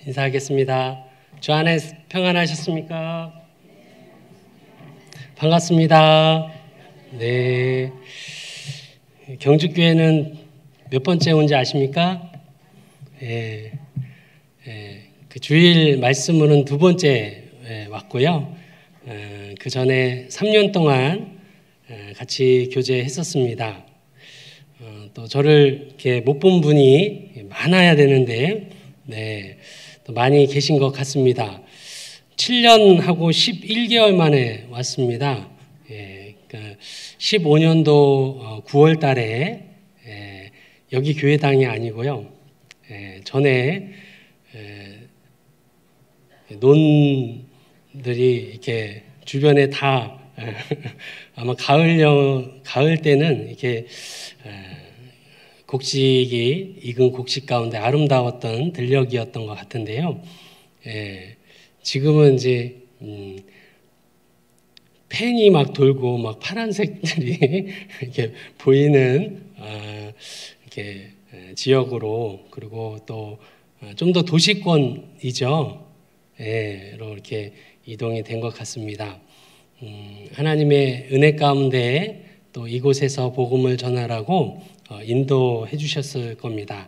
인사하겠습니다. 주 안에 평안하셨습니까? 반갑습니다. 네. 경주교회는 몇 번째 온지 아십니까? 그 주일 말씀으로는 두 번째 왔고요. 그 전에 3년 동안 같이 교제했었습니다. 또 저를 이렇게 못 본 분이 많아야 되는데, 또 많이 계신 것 같습니다. 7년하고 11개월 만에 왔습니다. 15년도 9월 달에 여기 교회당이 아니고요. 전에 논들이 이렇게 주변에 다 아마 가을 때는 이렇게 곡식이 익은 곡식 가운데 아름다웠던 들녘이었던 것 같은데요. 지금은 이제 팬이 막 돌고 막 파란색들이 이렇게 보이는 이렇게 지역으로, 그리고 또 좀 더 도시권이죠. 이렇게 이동이 된 것 같습니다. 하나님의 은혜 가운데 또 이곳에서 복음을 전하라고 인도해 주셨을 겁니다.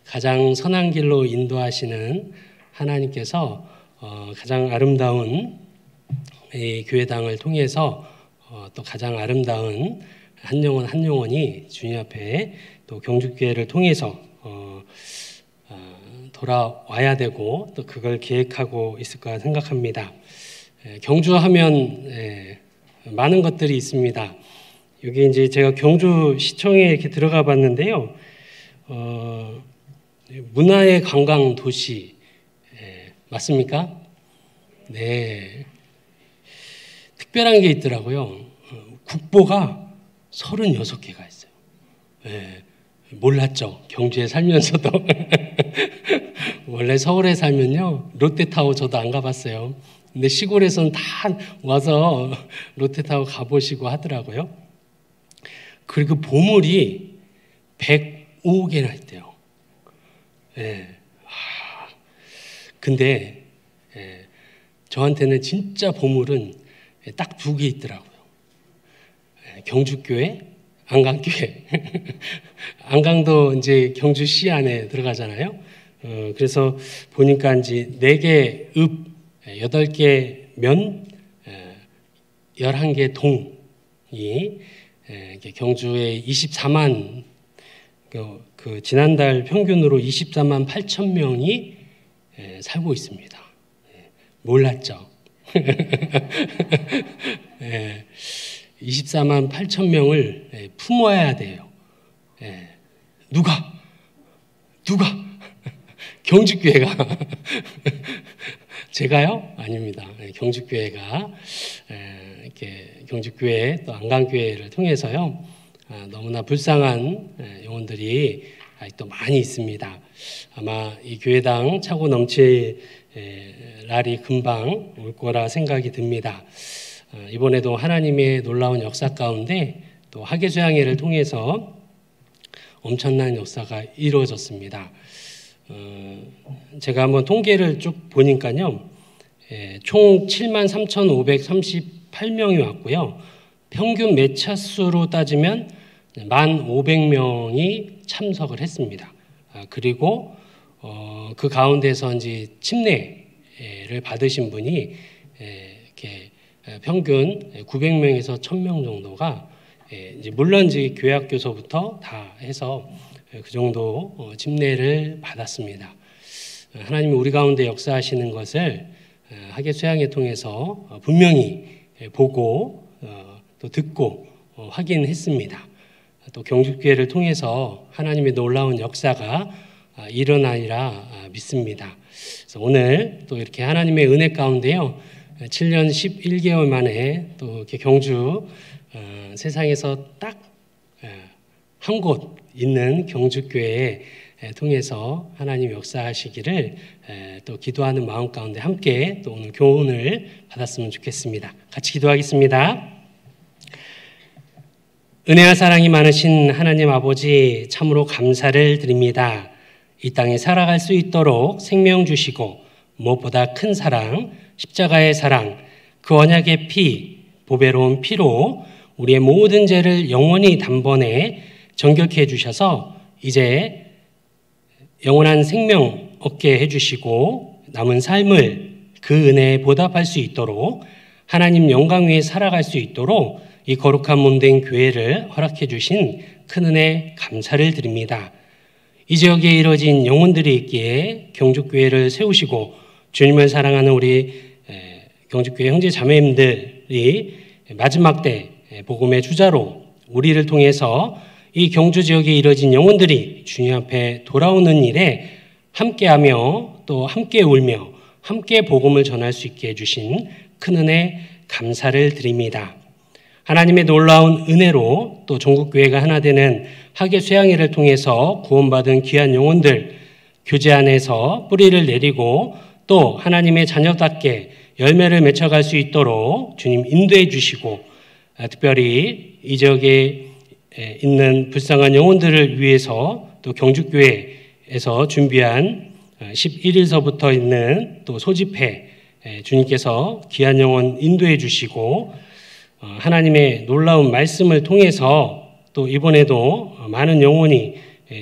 가장 선한 길로 인도하시는 하나님께서 가장 아름다운 이 교회당을 통해서 또 가장 아름다운 한 영혼 한 영혼이 주님 앞에 또 경주교회를 통해서 돌아와야 되고 또 그걸 계획하고 있을 거라 생각합니다. 경주하면 많은 것들이 있습니다. 여기 이제 제가 경주시청에 이렇게 들어가 봤는데요. 문화의 관광 도시 맞습니까? 네. 특별한 게 있더라고요. 국보가 36개가 있어요. 몰랐죠. 경주에 살면서도. 원래 서울에 살면요, 롯데타워 저도 안 가봤어요. 근데 시골에서는 다 와서 롯데타워 가보시고 하더라고요. 그리고 보물이 105개나 있대요. 근데 저한테는 진짜 보물은 딱 2개 있더라고요. 경주교회, 안강교회. 안강도 이제 경주시 안에 들어가잖아요. 그래서 보니까 이제 4개 읍, 8개 면, 11개 동이 경주에 24만, 그 지난달 평균으로 24만 8천 명이 살고 있습니다. 몰랐죠? 24만 8천 명을 품어야 돼요. 누가? 경주교회가. 제가요? 아닙니다. 경주교회가 이렇게 경주교회 또 안강교회를 통해서요, 너무나 불쌍한 영혼들이 아직도 많이 있습니다. 아마 이 교회당 차고 넘칠 날이 금방 올 거라 생각이 듭니다. 이번에도 하나님의 놀라운 역사 가운데 또 하계수양회를 통해서 엄청난 역사가 이루어졌습니다. 제가 한번 통계를 쭉 보니까요, 총 73,538명이 왔고요. 평균 매차수로 따지면 1,500명이 참석을 했습니다. 그리고 그 가운데서 이제 침례를 받으신 분이 이렇게 평균 900명에서 1,000명 정도가, 이제 물론 이제 교회학교서부터 다 해서 그 정도 침례를 받았습니다. 하나님이 우리 가운데 역사하시는 것을 하계수양회 통해서 분명히 보고 또 듣고 확인했습니다. 또 경주교회를 통해서 하나님의 놀라운 역사가 일어나리라 믿습니다. 그래서 오늘 또 이렇게 하나님의 은혜 가운데요, 7년 11개월 만에 또 이렇게 경주 세상에서 딱 한 곳 있는 경주교회에 통해서 하나님 역사하시기를 또 기도하는 마음 가운데 함께 또 오늘 교훈을 받았으면 좋겠습니다. 같이 기도하겠습니다. 은혜와 사랑이 많으신 하나님 아버지, 참으로 감사를 드립니다. 이 땅에 살아갈 수 있도록 생명 주시고 무엇보다 큰 사랑, 십자가의 사랑, 그 언약의 피, 보배로운 피로 우리의 모든 죄를 영원히 단번에 정결케 해주셔서 이제 영원한 생명 얻게 해주시고 남은 삶을 그 은혜에 보답할 수 있도록 하나님 영광 위에 살아갈 수 있도록 이 거룩한 몸된 교회를 허락해 주신 큰 은혜 감사를 드립니다. 이 지역에 이뤄진 영혼들이 있기에 경주교회를 세우시고 주님을 사랑하는 우리 경주교회 형제 자매님들이 마지막 때 복음의 주자로 우리를 통해서 이 경주 지역에 이뤄진 영혼들이 주님 앞에 돌아오는 일에 함께하며 또 함께 울며 함께 복음을 전할 수 있게 해주신 큰 은혜 감사를 드립니다. 하나님의 놀라운 은혜로 또 전국교회가 하나 되는 학예 수양회를 통해서 구원받은 귀한 영혼들 교제 안에서 뿌리를 내리고 또 하나님의 자녀답게 열매를 맺혀갈 수 있도록 주님 인도해 주시고 특별히 이 지역에 있는 불쌍한 영혼들을 위해서 또 경주교회에서 준비한 11일서부터 있는 또 소집회 주님께서 귀한 영혼 인도해 주시고 하나님의 놀라운 말씀을 통해서 또 이번에도 많은 영혼이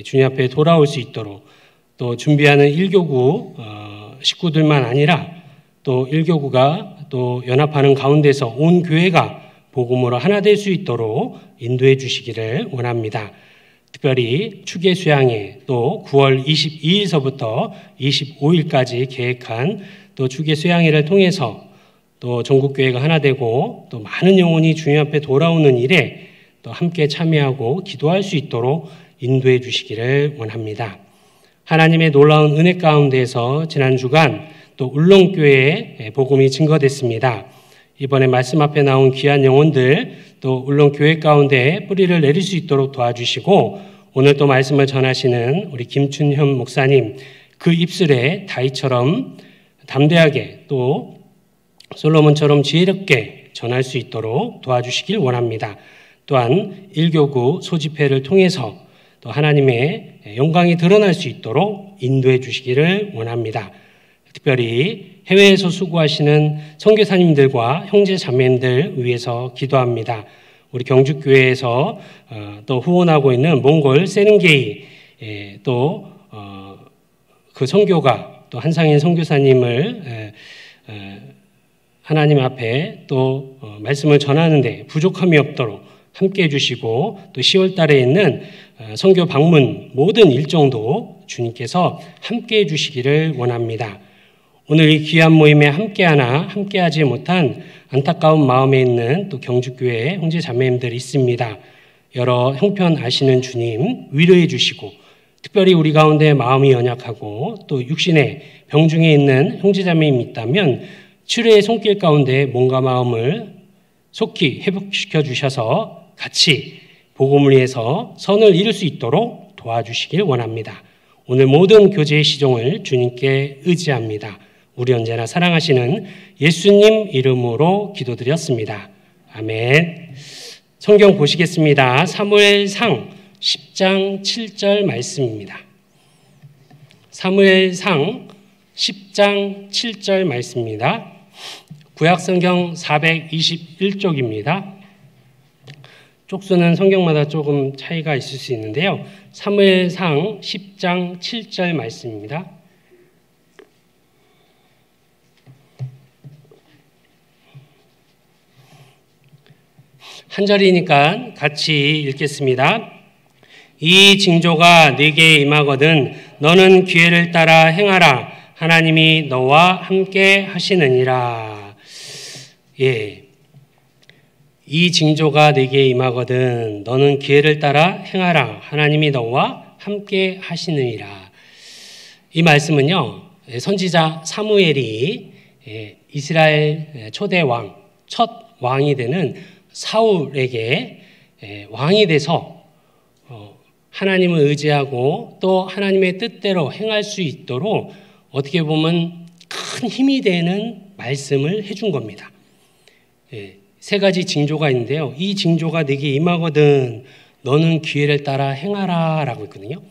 주님 앞에 돌아올 수 있도록 또 준비하는 1교구 식구들만 아니라 또 1교구가 또 연합하는 가운데서 온 교회가 복음으로 하나 될 수 있도록 인도해 주시기를 원합니다. 특별히 추계 수양회 또 9월 22일서부터 25일까지 계획한 또 추계 수양회를 통해서 또 전국교회가 하나 되고 또 많은 영혼이 주님 앞에 돌아오는 일에 또 함께 참여하고 기도할 수 있도록 인도해 주시기를 원합니다. 하나님의 놀라운 은혜 가운데에서 지난 주간 또 울릉교회에 복음이 증거됐습니다. 이번에 말씀 앞에 나온 귀한 영혼들 또 울릉교회 가운데 뿌리를 내릴 수 있도록 도와주시고 오늘 또 말씀을 전하시는 우리 김춘현 목사님 그 입술에 다윗처럼 담대하게 또 솔로몬처럼 지혜롭게 전할 수 있도록 도와주시길 원합니다. 또한 1교구 소집회를 통해서 또 하나님의 영광이 드러날 수 있도록 인도해 주시기를 원합니다. 특별히 해외에서 수고하시는 선교사님들과 형제 자매님들 위해서 기도합니다. 우리 경주교회에서 또 후원하고 있는 몽골 세렝게이 또 그 선교가 또 한상인 선교사님을 하나님 앞에 또 말씀을 전하는데 부족함이 없도록 함께 해주시고 또 10월 달에 있는 선교 방문 모든 일정도 주님께서 함께 해주시기를 원합니다. 오늘 이 귀한 모임에 함께하지 못한 안타까운 마음에 있는 또 경주교회 형제 자매님들이 있습니다. 여러 형편 아시는 주님 위로해 주시고 특별히 우리 가운데 마음이 연약하고 또 육신의 병중에 있는 형제 자매님이 있다면 치료의 손길 가운데 몸과 마음을 속히 회복시켜 주셔서 같이 복음을 위해서 선을 이룰 수 있도록 도와주시길 원합니다. 오늘 모든 교제의 시종을 주님께 의지합니다. 우리 언제나 사랑하시는 예수님 이름으로 기도드렸습니다. 아멘. 성경 보시겠습니다. 사무엘상 10장 7절 말씀입니다. 사무엘상 10장 7절 말씀입니다. 구약성경 421쪽입니다. 쪽수는 성경마다 조금 차이가 있을 수 있는데요. 사무엘상 10장 7절 말씀입니다. 한 절이니까 같이 읽겠습니다. 이 징조가 네게 임하거든 너는 기회를 따라 행하라. 하나님이 너와 함께 하시느니라. 예, 이 징조가 네게 임하거든 너는 기회를 따라 행하라. 하나님이 너와 함께 하시느니라. 이 말씀은요, 선지자 사무엘이 이스라엘 초대 왕, 첫 왕이 되는 사울에게 왕이 돼서 하나님을 의지하고 또 하나님의 뜻대로 행할 수 있도록 어떻게 보면 큰 힘이 되는 말씀을 해준 겁니다. 세 가지 징조가 있는데요. 이 징조가 네게 임하거든 너는 기회를 따라 행하라 라고 했거든요.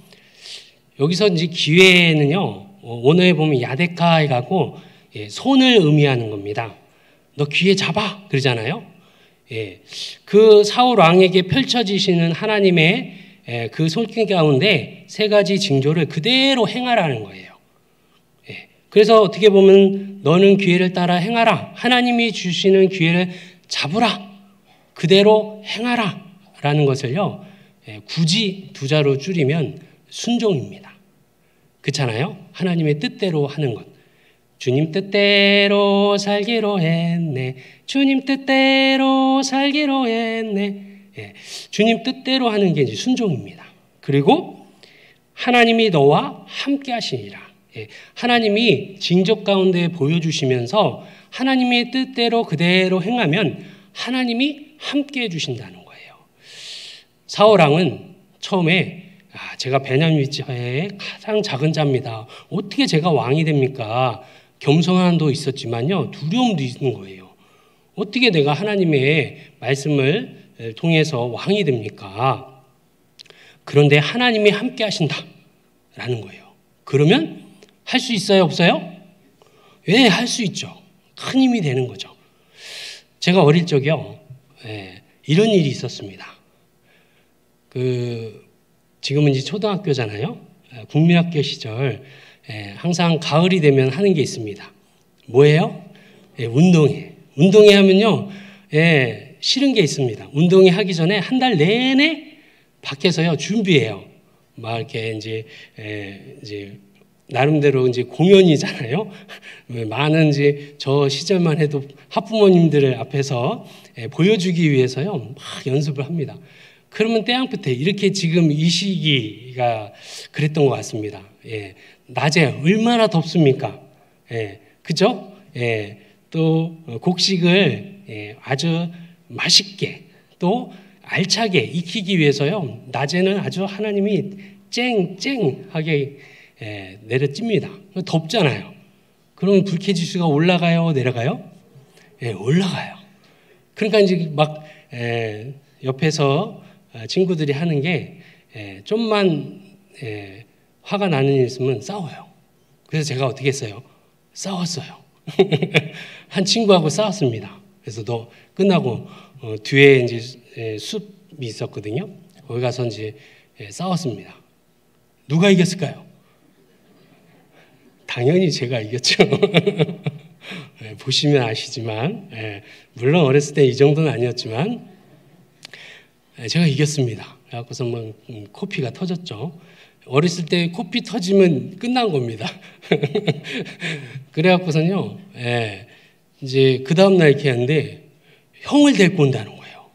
여기서 이제 기회는요, 원어에 보면 야데카에 가고 손을 의미하는 겁니다. 너 귀에 잡아 그러잖아요. 그 사울 왕에게 펼쳐지시는 하나님의 그 손길 가운데 세 가지 징조를 그대로 행하라는 거예요. 그래서 어떻게 보면 너는 기회를 따라 행하라. 하나님이 주시는 기회를 잡으라. 그대로 행하라. 라는 것을요. 굳이 두 자로 줄이면 순종입니다. 그렇잖아요. 하나님의 뜻대로 하는 것. 주님 뜻대로 살기로 했네. 주님 뜻대로 살기로 했네. 주님 뜻대로 하는 게 이제 순종입니다. 그리고 하나님이 너와 함께 하시니라. 하나님이 징조 가운데 보여주시면서 하나님의 뜻대로 그대로 행하면 하나님이 함께 해주신다는 거예요. 사울왕은 처음에 제가 베냐민 지파의 가장 작은 자입니다. 어떻게 제가 왕이 됩니까? 겸손함도 있었지만요, 두려움도 있는 거예요. 어떻게 내가 하나님의 말씀을 통해서 왕이 됩니까? 그런데 하나님이 함께 하신다라는 거예요. 그러면 할 수 있어요, 없어요? 왜 할 수 있죠. 큰 힘이 되는 거죠. 제가 어릴 적에요, 이런 일이 있었습니다. 지금은 이제 초등학교잖아요. 국민학교 시절 항상 가을이 되면 하는 게 있습니다. 뭐예요? 운동회. 운동회 하면요, 싫은 게 있습니다. 운동회 하기 전에 한 달 내내 밖에서요 준비해요. 막 이렇게 이제 나름대로 이제 공연이잖아요. 많은 이제 저 시절만 해도 학부모님들 앞에서 보여주기 위해서요 막 연습을 합니다. 그러면 때양끝에 이렇게 지금 이 시기가 그랬던 것 같습니다. 낮에 얼마나 덥습니까? 그죠? 또 곡식을 아주 맛있게 또 알차게 익히기 위해서요 낮에는 아주 하나님이 쨍쨍하게 내려찝니다. 덥잖아요. 그러면 불쾌지수가 올라가요, 내려가요? 올라가요. 그러니까 이제 막 옆에서 친구들이 하는 게 좀만 화가 나는 일 있으면 싸워요. 그래서 제가 어떻게 했어요? 싸웠어요. 한 친구하고 싸웠습니다. 그래서 너 끝나고 뒤에 이제 숲이 있었거든요. 거기 가서 이제 싸웠습니다. 누가 이겼을까요? 당연히 제가 이겼죠. 보시면 아시지만, 물론 어렸을 때 이 정도는 아니었지만, 제가 이겼습니다. 그래갖고서 뭐 코피가 터졌죠. 어렸을 때 코피 터지면 끝난 겁니다. 그래갖고서는요, 이제 그 다음날 이렇게 하는데, 형을 데리고 온다는 거예요.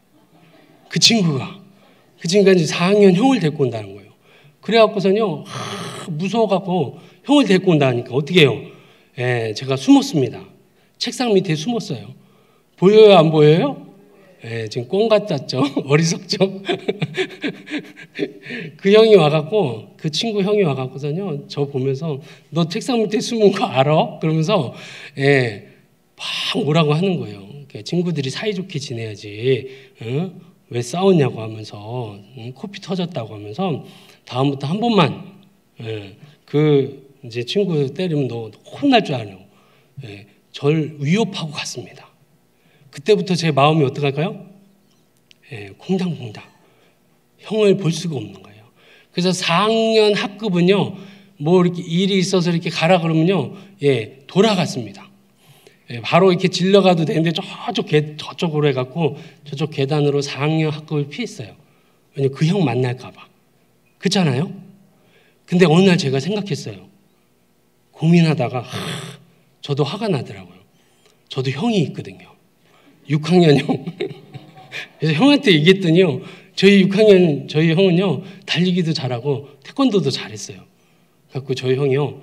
그 친구가 이제 4학년 형을 데리고 온다는 거예요. 그래갖고서는요, 무서워갖고 형을 데리고 온다니까 어떻게 해요? 제가 숨었습니다. 책상 밑에 숨었어요. 보여요, 안 보여요? 지금 꽁 같았죠? 어리석죠? 그 형이 와갖고, 그 친구 형이 와갖고서는요, 저 보면서, 너 책상 밑에 숨은 거 알아? 그러면서, 막 뭐라고 하는 거예요. 친구들이 사이좋게 지내야지, 왜 싸웠냐고 하면서, 코피 터졌다고 하면서, 다음부터 한 번만, 이제 친구 때리면 너 혼날 줄 아냐고, 절 위협하고 갔습니다. 그때부터 제 마음이 어떡할까요? 콩당콩당. 형을 볼 수가 없는 거예요. 그래서 4학년 학급은요, 뭐 이렇게 일이 있어서 이렇게 가라 그러면요, 돌아갔습니다. 바로 이렇게 질러가도 되는데 저쪽으로 해갖고 저쪽 계단으로 4학년 학급을 피했어요. 왜냐면 그 형 만날까봐. 그렇잖아요? 근데 어느 날 제가 생각했어요. 고민하다가 저도 화가 나더라고요. 저도 형이 있거든요. 6학년 형. 그래서 형한테 얘기했더니요, 저희 형은요, 달리기도 잘하고 태권도도 잘했어요. 그래서 저희 형이요,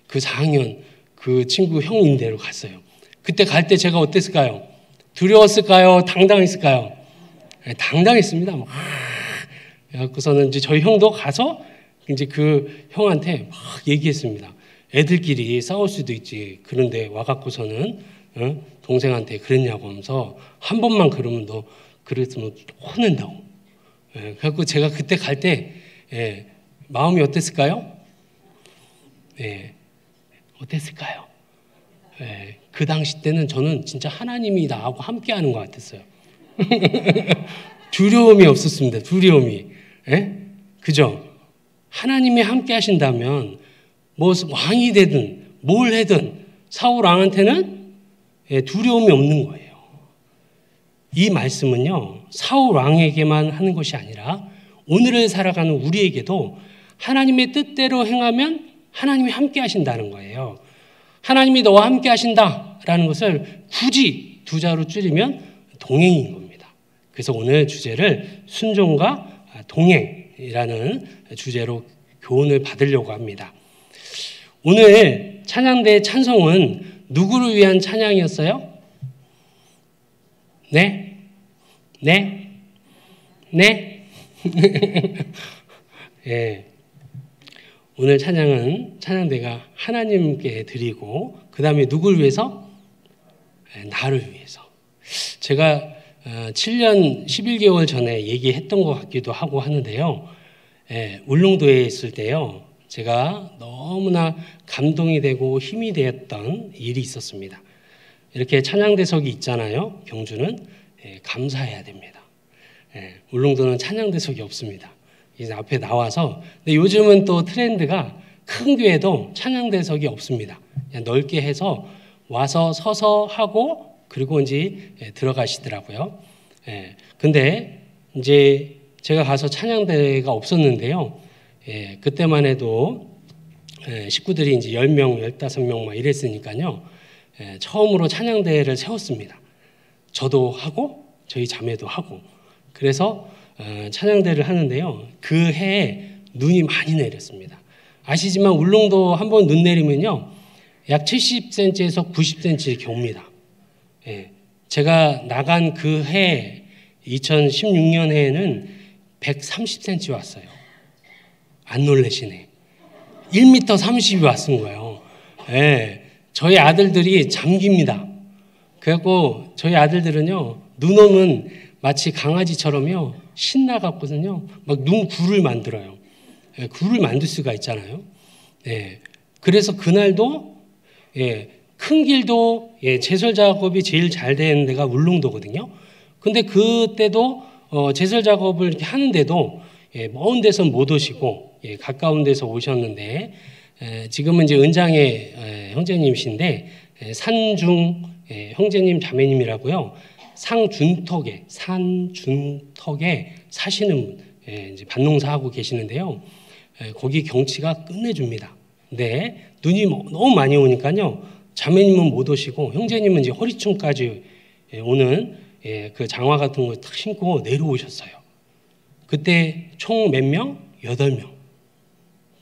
그 4학년 그 친구 형인 데로 갔어요. 그때 갈 때 제가 어땠을까요? 두려웠을까요? 당당했을까요? 당당했습니다. 그래서는 이제 저희 형도 가서 이제 그 형한테 막 얘기했습니다. 애들끼리 싸울 수도 있지. 그런데 와갖고서는 동생한테 그랬냐고 하면서 한 번만 그러면 너 그랬으면 혼낸다고. 그래갖고 제가 그때 갈 때 마음이 어땠을까요? 예, 어땠을까요? 예, 그 당시 때는 저는 진짜 하나님이 나하고 함께하는 것 같았어요. 두려움이 없었습니다. 두려움이. 예? 그죠? 하나님이 함께 하신다면 뭐 왕이 되든 뭘 해든 사울 왕한테는 두려움이 없는 거예요. 이 말씀은요, 사울 왕에게만 하는 것이 아니라 오늘을 살아가는 우리에게도 하나님의 뜻대로 행하면 하나님이 함께 하신다는 거예요. 하나님이 너와 함께 하신다라는 것을 굳이 두 자로 줄이면 동행인 겁니다. 그래서 오늘 주제를 순종과 동행이라는 주제로 교훈을 받으려고 합니다. 오늘 찬양대의 찬송은 누구를 위한 찬양이었어요? 네? 네? 네? 예. 오늘 찬양은 찬양대가 하나님께 드리고 그 다음에 누구를 위해서? 나를 위해서. 제가 7년 11개월 전에 얘기했던 것 같기도 하고 하는데요. 울릉도에 있을 때요. 제가 너무나 감동이 되고 힘이 되었던 일이 있었습니다. 이렇게 찬양대석이 있잖아요. 경주는 감사해야 됩니다. 울릉도는 찬양대석이 없습니다. 이제 앞에 나와서, 근데 요즘은 또 트렌드가 큰 교회도 찬양대석이 없습니다. 그냥 넓게 해서 와서 서서 하고 그리고 이제 들어가시더라고요. 근데 이제 제가 가서 찬양대가 없었는데요. 그때만 해도 식구들이 이제 10명, 15명 막 이랬으니까요. 처음으로 찬양대를 세웠습니다. 저도 하고 저희 자매도 하고. 그래서 찬양대를 하는데요. 그 해에 눈이 많이 내렸습니다. 아시지만 울릉도 한번 눈 내리면요. 약 70cm에서 90cm 겨웁니다. 제가 나간 그 해 2016년 해에는 130cm 왔어요. 안 놀라시네. 1m 30이 왔은 거예요. 저희 아들들이 잠깁니다. 그래갖고 저희 아들들은요. 눈 오면 마치 강아지처럼요. 신나갖고는요. 막 눈 굴을 만들어요. 굴을 만들 수가 있잖아요. 그래서 그날도 큰 길도 제설 작업이 제일 잘 되는 데가 울릉도거든요. 근데 그때도 제설 작업을 이렇게 하는데도 먼 데서 못 오시고 가까운 데서 오셨는데 지금은 이제 은장의 형제님이신데 산중 형제님 자매님이라고요. 산준턱에 사시는 분, 이제 밭농사 하고 계시는데요. 거기 경치가 끝내줍니다. 근데 눈이 너무 많이 오니까요. 자매님은 못 오시고 형제님은 이제 허리춤까지 오는 그 장화 같은 거 탁 신고 내려오셨어요. 그때 총 몇 명? 8명.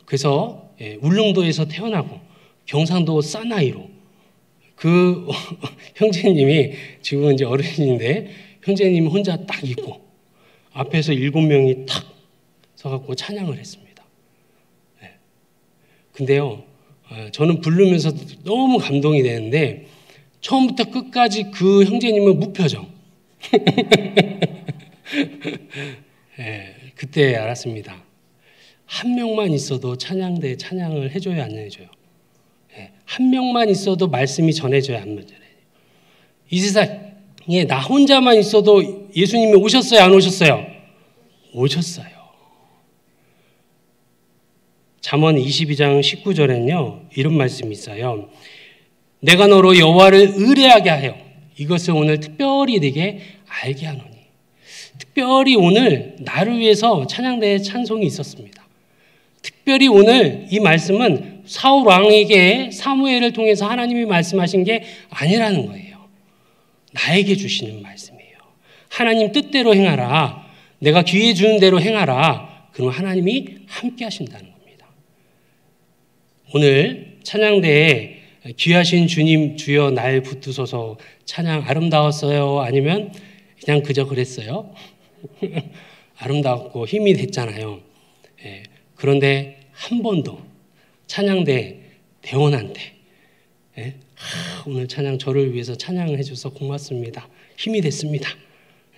그래서 울릉도에서 태어나고 경상도 사나이로 그 형제님이 지금 이제 어른인데 형제님이 혼자 딱 있고 앞에서 7명이 탁 서갖고 찬양을 했습니다. 근데요, 저는 부르면서 너무 감동이 되는데 처음부터 끝까지 그 형제님은 무표정. 그때 알았습니다. 한 명만 있어도 찬양대 찬양을 해줘야 안 해줘요. 한 명만 있어도 말씀이 전해져야 안 전해져요. 이 세상에 나 혼자만 있어도 예수님이 오셨어요, 안 오셨어요? 오셨어요. 잠언 22장 19절에는요 이런 말씀이 있어요. 내가 너로 여호와를 의뢰하게 하여 이것을 오늘 특별히 네게 알게 하노니. 특별히 오늘 나를 위해서 찬양대의 찬송이 있었습니다. 특별히 오늘 이 말씀은 사울 왕에게 사무엘을 통해서 하나님이 말씀하신 게 아니라는 거예요. 나에게 주시는 말씀이에요. 하나님 뜻대로 행하라. 내가 기회 주는 대로 행하라. 그럼 하나님이 함께 하신다는 겁니다. 오늘 찬양대에 귀하신 주님 주여 날 붙드소서 찬양 아름다웠어요? 아니면 그냥 그저 그랬어요? 아름다웠고 힘이 됐잖아요. 그런데 한 번도 찬양대 대원한테 오늘 찬양 저를 위해서 찬양해 줘서 고맙습니다. 힘이 됐습니다.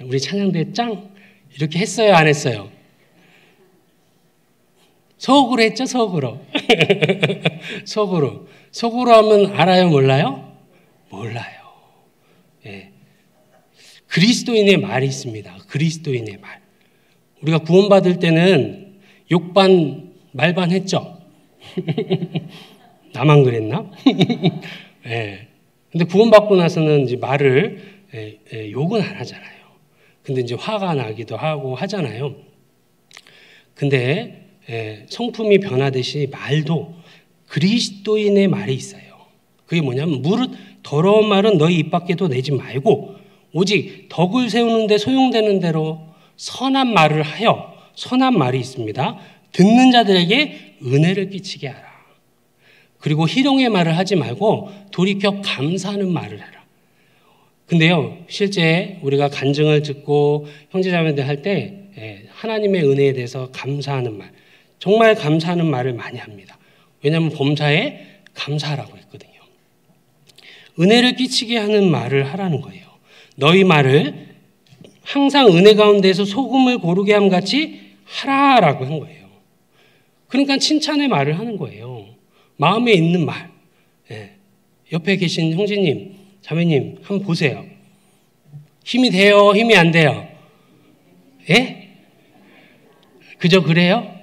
우리 찬양대 짱 이렇게 했어요? 안 했어요? 속으로 했죠? 속으로. 속으로. 속으로 하면 알아요, 몰라요? 몰라요. 예. 그리스도인의 말이 있습니다. 그리스도인의 말. 우리가 구원받을 때는 욕반, 말반 했죠? 나만 그랬나? 예. 근데 구원받고 나서는 이제 말을 욕은 안 하잖아요. 근데 이제 화가 나기도 하고 하잖아요. 근데 성품이 변하듯이 말도 그리스도인의 말이 있어요. 그게 뭐냐면 무릇 더러운 말은 너희 입 밖에도 내지 말고 오직 덕을 세우는 데 소용되는 대로 선한 말을 하여 선한 말이 있습니다. 듣는 자들에게 은혜를 끼치게 하라. 그리고 희롱의 말을 하지 말고 돌이켜 감사하는 말을 해라. 근데요, 실제 우리가 간증을 듣고 형제자매들 할 때 하나님의 은혜에 대해서 감사하는 말, 정말 감사하는 말을 많이 합니다. 왜냐하면 범사에 감사하라고 했거든요. 은혜를 끼치게 하는 말을 하라는 거예요. 너희 말을 항상 은혜 가운데서 소금을 고르게 함같이 하라라고 한 거예요. 그러니까 칭찬의 말을 하는 거예요. 마음에 있는 말. 옆에 계신 형제님, 자매님 한번 보세요. 힘이 돼요? 힘이 안 돼요? 예? 그저 그래요?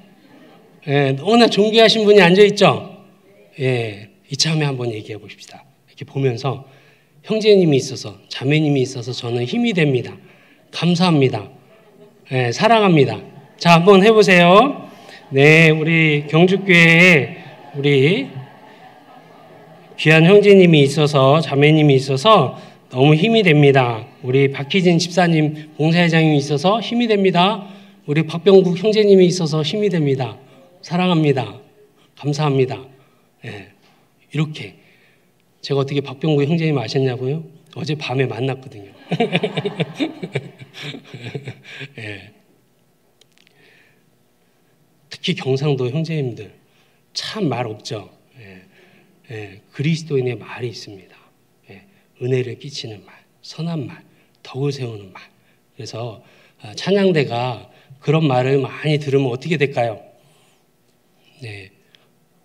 너무나 존귀하신 분이 앉아있죠? 이참에 한번 얘기해 보십시다. 이렇게 보면서 형제님이 있어서, 자매님이 있어서 저는 힘이 됩니다. 감사합니다. 사랑합니다. 자, 한번 해보세요. 네, 우리 경주교회에 우리 귀한 형제님이 있어서, 자매님이 있어서 너무 힘이 됩니다. 우리 박희진 집사님, 봉사회장님이 있어서 힘이 됩니다. 우리 박병국 형제님이 있어서 힘이 됩니다. 사랑합니다. 감사합니다. 이렇게. 제가 어떻게 박병국 형제님 아셨냐고요? 어제 밤에 만났거든요. 특히 경상도 형제님들 참 말 없죠. 그리스도인의 말이 있습니다. 은혜를 끼치는 말, 선한 말, 덕을 세우는 말. 그래서 찬양대가 그런 말을 많이 들으면 어떻게 될까요?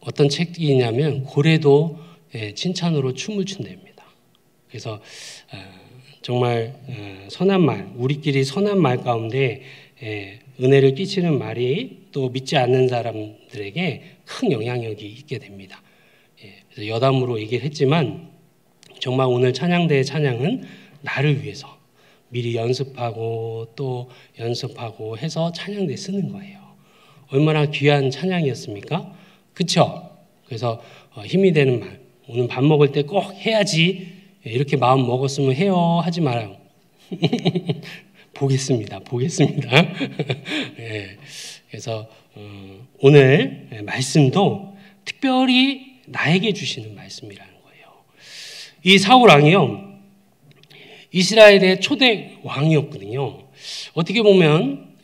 어떤 책이 있냐면 고래도 칭찬으로 춤을 춘답니다. 그래서 정말 선한 말, 우리끼리 선한 말 가운데 은혜를 끼치는 말이 또 믿지 않는 사람들에게 큰 영향력이 있게 됩니다. 그래서 여담으로 얘기를 했지만 정말 오늘 찬양대의 찬양은 나를 위해서 미리 연습하고 또 연습하고 해서 찬양대에 쓰는 거예요. 얼마나 귀한 찬양이었습니까? 그렇죠? 그래서 힘이 되는 말, 오늘 밥 먹을 때 꼭 해야지 이렇게 마음 먹었으면 해요 하지 말아요. 보겠습니다. 그래서 오늘 말씀도 특별히 나에게 주시는 말씀이라는 거예요. 이 사울 왕이요, 이스라엘의 초대 왕이었거든요. 어떻게 보면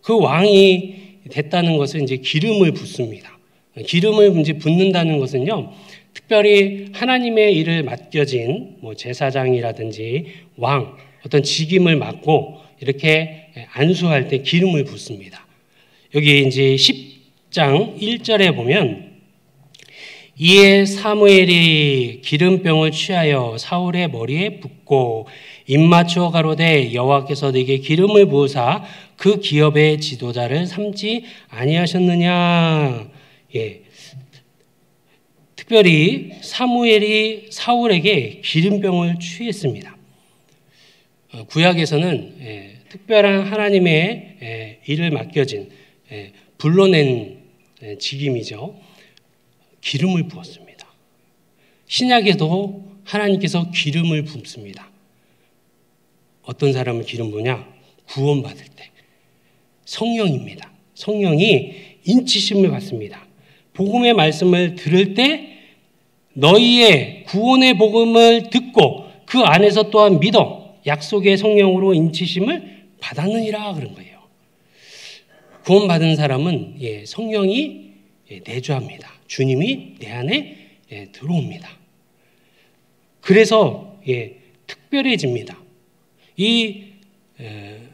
그 왕이 됐다는 것은 이제 기름을 붓습니다. 기름을 이제 붓는다는 것은요, 특별히 하나님의 일을 맡겨진 뭐 제사장이라든지 왕, 어떤 직임을 맡고 이렇게 안수할 때 기름을 붓습니다. 여기 이제 10장 1절에 보면 이에 사무엘이 기름병을 취하여 사울의 머리에 붓고 입 맞추어 가로되 여호와께서 네게 기름을 부으사 그 기업의 지도자를 삼지 아니하셨느냐. 특별히 사무엘이 사울에게 기름병을 취했습니다. 구약에서는 특별한 하나님의 일을 맡겨진 불러낸 직임이죠. 기름을 부었습니다. 신약에도 하나님께서 기름을 붓습니다. 어떤 사람을 기름 부냐? 구원받을 때. 성령입니다. 성령이 인치심을 받습니다. 복음의 말씀을 들을 때 너희의 구원의 복음을 듣고 그 안에서 또한 믿어 약속의 성령으로 인치심을 받았느니라 그런 거예요. 구원받은 사람은 성령이 내주합니다. 주님이 내 안에 들어옵니다. 그래서 특별해집니다. 이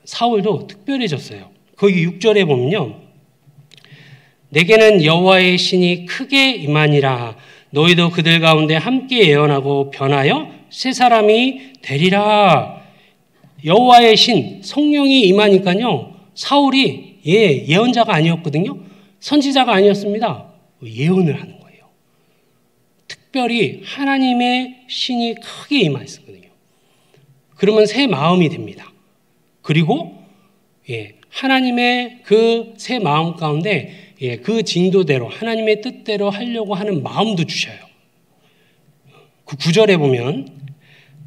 사울도 특별해졌어요. 거기 6절에 보면요, 내게는 여호와의 신이 크게 임하니라. 너희도 그들 가운데 함께 예언하고 변하여 새 사람이 되리라. 여호와의 신, 성령이 임하니까요. 사울이 예언자가 아니었거든요. 선지자가 아니었습니다. 예언을 하는 거예요. 특별히 하나님의 신이 크게 임하였거든요. 그러면 새 마음이 됩니다. 그리고 하나님의 그 새 마음 가운데 그 징도대로 하나님의 뜻대로 하려고 하는 마음도 주셔요. 그 9절에 보면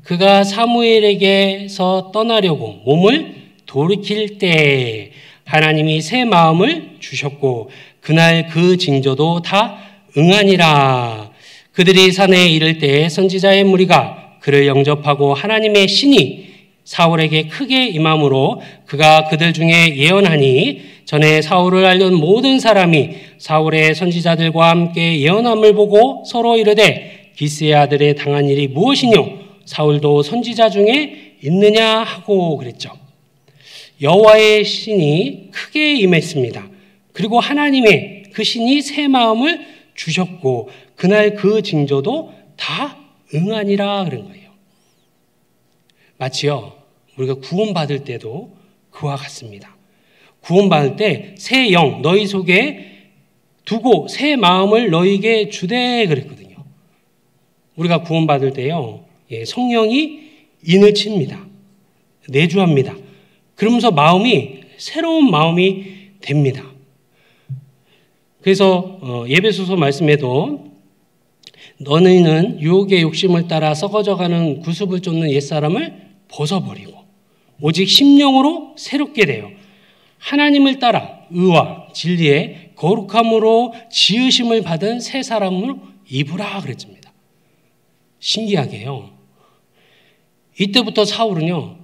그가 사무엘에게서 떠나려고 몸을 돌이킬 때 하나님이 새 마음을 주셨고 그날 그 징조도 다 응하니라. 그들이 산에 이를 때 선지자의 무리가 그를 영접하고 하나님의 신이 사울에게 크게 임함으로 그가 그들 중에 예언하니 전에 사울을 알던 모든 사람이 사울의 선지자들과 함께 예언함을 보고 서로 이르되 기스의 아들의 당한 일이 무엇이뇨? 사울도 선지자 중에 있느냐 하고 그랬죠. 여호와의 신이 크게 임했습니다. 그리고 하나님의 그 신이 새 마음을 주셨고 그날 그 징조도 다 응하니라 그런 거예요. 마치요 우리가 구원받을 때도 그와 같습니다. 구원받을 때 새 영 너희 속에 두고 새 마음을 너희에게 주되 그랬거든요. 우리가 구원받을 때요 성령이 인을 칩니다. 내주합니다. 그러면서 마음이 새로운 마음이 됩니다. 그래서 에베소서 말씀에도 너희는 유혹의 욕심을 따라 썩어져가는 구습을 쫓는 옛사람을 벗어버리고 오직 심령으로 새롭게 되어 하나님을 따라 의와 진리의 거룩함으로 지으심을 받은 새 사람으로 입으라 그랬습니다. 신기하게요. 이때부터 사울은요.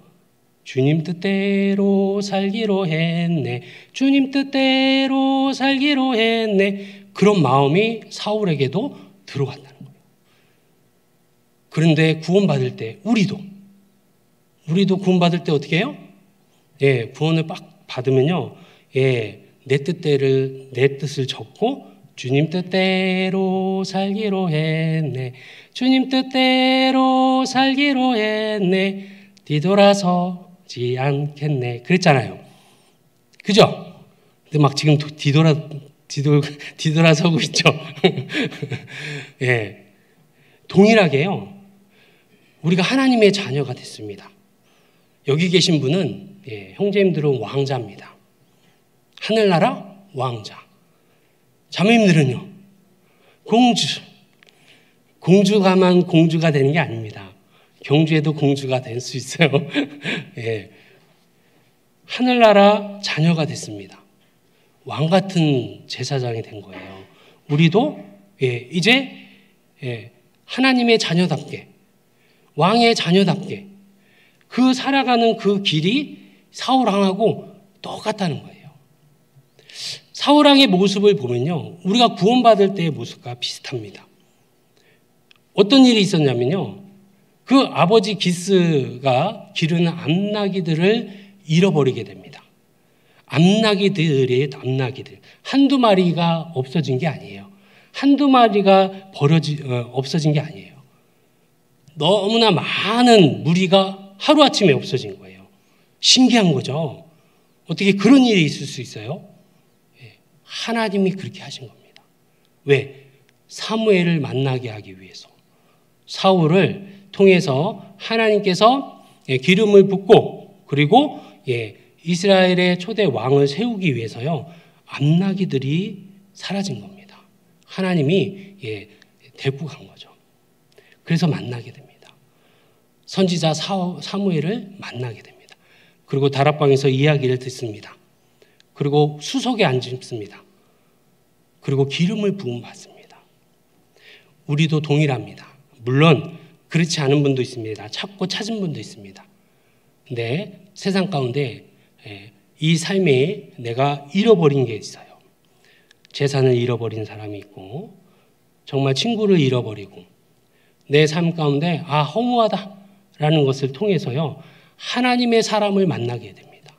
주님 뜻대로 살기로 했네. 주님 뜻대로 살기로 했네. 그런 마음이 사울에게도 들어간다는 거예요. 그런데 구원받을 때 우리도 구원받을 때 어떻게 해요? 구원을 빡 받으면요. 내 뜻을 접고 주님 뜻대로 살기로 했네. 주님 뜻대로 살기로 했네. 뒤돌아서지 않겠네. 그랬잖아요. 그죠? 근데 막 지금 뒤돌아서고 있죠. 동일하게요. 우리가 하나님의 자녀가 됐습니다. 여기 계신 분은 형제님들은 왕자입니다. 하늘나라 왕자. 자매님들은요. 공주가만 공주가 되는 게 아닙니다. 경주에도 공주가 될 수 있어요. 하늘나라 자녀가 됐습니다. 왕 같은 제사장이 된 거예요. 우리도 이제 하나님의 자녀답게 왕의 자녀답게 그 살아가는 그 길이 사울왕하고 똑같다는 거예요. 사울왕의 모습을 보면요. 우리가 구원받을 때의 모습과 비슷합니다. 어떤 일이 있었냐면요. 그 아버지 기스가 기르는 암나기들을 잃어버리게 됩니다. 암나기들. 한두 마리가 없어진 게 아니에요. 한두 마리가 없어진 게 아니에요. 너무나 많은 무리가 하루아침에 없어진 거예요. 신기한 거죠. 어떻게 그런 일이 있을 수 있어요? 하나님이 그렇게 하신 겁니다. 왜? 사무엘을 만나게 하기 위해서. 사울을 통해서 하나님께서 기름을 붓고 그리고 이스라엘의 초대 왕을 세우기 위해서요. 암나기들이 사라진 겁니다. 하나님이 데리고 간 거죠. 그래서 만나게 됩니다. 선지자 사무엘을 만나게 됩니다. 그리고 다락방에서 이야기를 듣습니다. 그리고 수석에 앉습니다. 그리고 기름을 부음 받습니다. 우리도 동일합니다. 물론 그렇지 않은 분도 있습니다. 찾고 찾은 분도 있습니다. 근데 세상 가운데 이 삶에 내가 잃어버린 게 있어요. 재산을 잃어버린 사람이 있고 정말 친구를 잃어버리고 내 삶 가운데 허무하다라는 것을 통해서요. 하나님의 사람을 만나게 됩니다.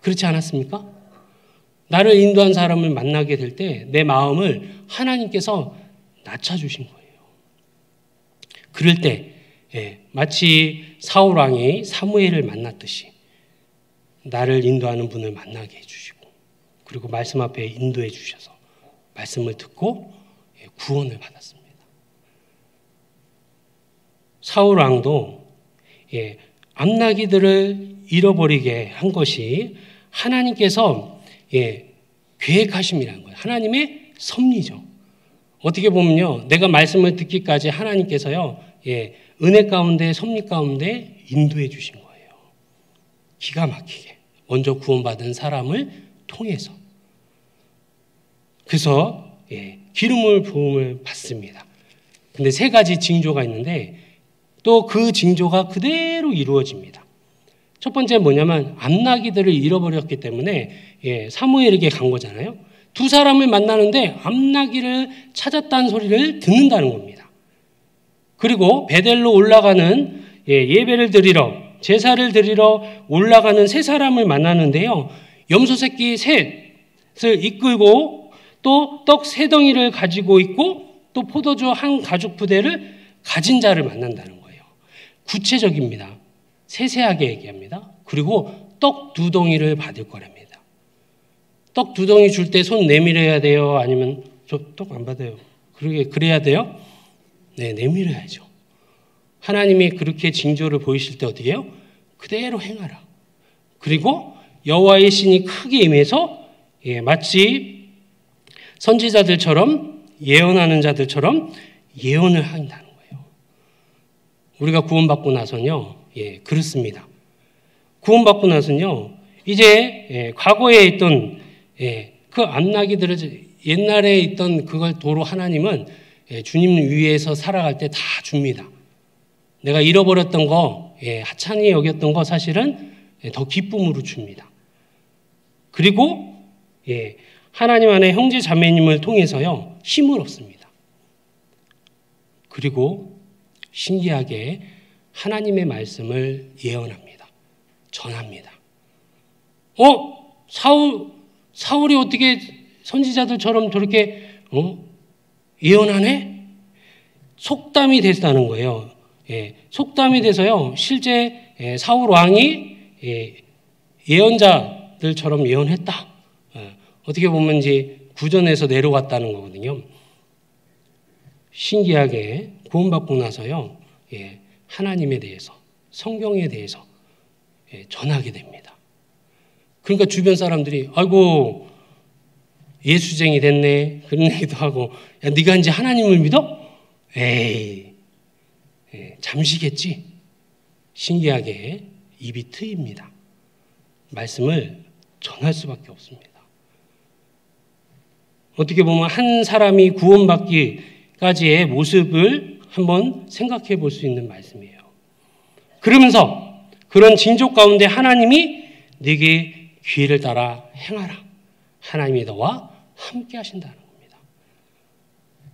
그렇지 않았습니까? 나를 인도한 사람을 만나게 될 때 내 마음을 하나님께서 낮춰주신 거예요. 그럴 때 마치 사울 왕이 사무엘을 만났듯이 나를 인도하는 분을 만나게 해주시고, 그리고 말씀 앞에 인도해 주셔서 말씀을 듣고 구원을 받았습니다. 사울 왕도 암나기들을 잃어버리게 한 것이 하나님께서 계획하심이라는 거예요. 하나님의 섭리죠. 어떻게 보면요, 내가 말씀을 듣기까지 하나님께서요, 은혜 가운데 섭리 가운데 인도해 주신 거예요. 기가 막히게 먼저 구원받은 사람을 통해서. 그래서 기름을 부음을 받습니다. 근데 세 가지 징조가 있는데 또 그 징조가 그대로 이루어집니다. 첫 번째는 뭐냐면 암나기들을 잃어버렸기 때문에 사무엘에게 간 거잖아요. 두 사람을 만나는데 암나기를 찾았다는 소리를 듣는다는 겁니다. 그리고 베델로 올라가는 예배를 드리러, 제사를 드리러 올라가는 세 사람을 만나는데요. 염소 새끼 셋을 이끌고 또 떡 세 덩이를 가지고 있고 또 포도주 한 가죽 부대를 가진 자를 만난다는 거예요. 구체적입니다. 세세하게 얘기합니다. 그리고 떡 두 덩이를 받을 거랍니다. 떡 두 덩이 줄 때 손 내밀어야 돼요? 아니면 저 떡 안 받아요? 그래야 돼요? 네, 내밀어야죠. 하나님이 그렇게 징조를 보이실 때 어떻게 해요? 그대로 행하라. 그리고 여호와의 신이 크게 임해서 마치 선지자들처럼 예언하는 자들처럼 예언을 한다는 거예요. 우리가 구원받고 나서는요, 그렇습니다. 구원받고 나서는요, 이제 과거에 있던 그 암나기들을 옛날에 있던 그걸 도로 하나님은 주님 위에서 살아갈 때 다 줍니다. 내가 잃어버렸던 거, 하찮게 여겼던 거 사실은 더 기쁨으로 줍니다. 그리고 하나님 안에 형제 자매님을 통해서요, 힘을 얻습니다. 그리고 신기하게 하나님의 말씀을 예언합니다. 전합니다. 사울이 어떻게 선지자들처럼 저렇게 예언하네? 속담이 됐다는 거예요. 속담이 돼서요, 실제 사울 왕이 예언자들처럼 예언했다. 어떻게 보면 이제 구전에서 내려왔다는 거거든요. 신기하게 구원받고 나서요, 하나님에 대해서, 성경에 대해서 전하게 됩니다. 그러니까 주변 사람들이 아이고 예수쟁이 됐네 그런 얘기도 하고, 야 네가 이제 하나님을 믿어? 에이, 잠시겠지. 신기하게 입이 트입니다. 말씀을 전할 수밖에 없습니다. 어떻게 보면 한 사람이 구원받기까지의 모습을 한번 생각해 볼 수 있는 말씀이에요. 그러면서 그런 징조 가운데 하나님이 네게 기회를 따라 행하라. 하나님이 너와 함께 하신다는 겁니다.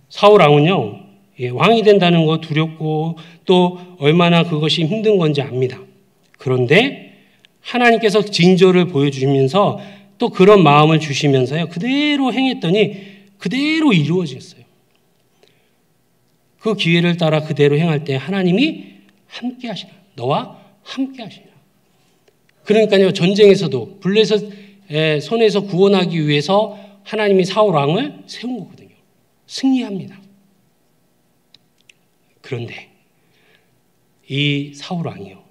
사울 왕은요, 왕이 된다는 거 두렵고 또 얼마나 그것이 힘든 건지 압니다. 그런데 하나님께서 징조를 보여주시면서 또 그런 마음을 주시면서요, 그대로 행했더니 그대로 이루어졌어요. 그 기회를 따라 그대로 행할 때 하나님이 함께 하시라. 너와 함께 하시라. 그러니까요, 전쟁에서도 블레셋의 손에서 구원하기 위해서 하나님이 사울 왕을 세운 거거든요. 승리합니다. 그런데 이 사울 왕이요,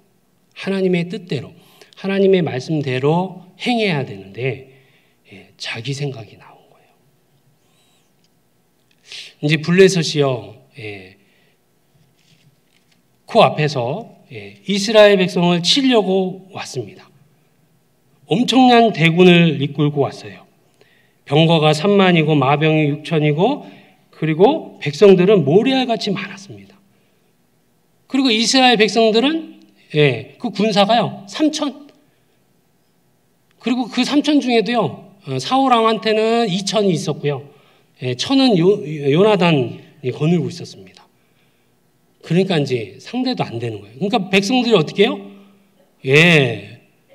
하나님의 뜻대로, 하나님의 말씀대로 행해야 되는데 자기 생각이 나온 거예요. 이제 블레셋이요, 그 앞에서 이스라엘 백성을 치려고 왔습니다. 엄청난 대군을 이끌고 왔어요. 병거가 3만이고 마병이 6천이고 그리고 백성들은 모래알같이 많았습니다. 그리고 이스라엘 백성들은 그 군사가요 3천. 그리고 그 3천 중에도요 사울 왕한테는 2천이 있었고요, 1,000은 요나단이 거느리고 있었습니다. 그러니까 이제 상대도 안 되는 거예요. 그러니까 백성들이 어떻게 해요?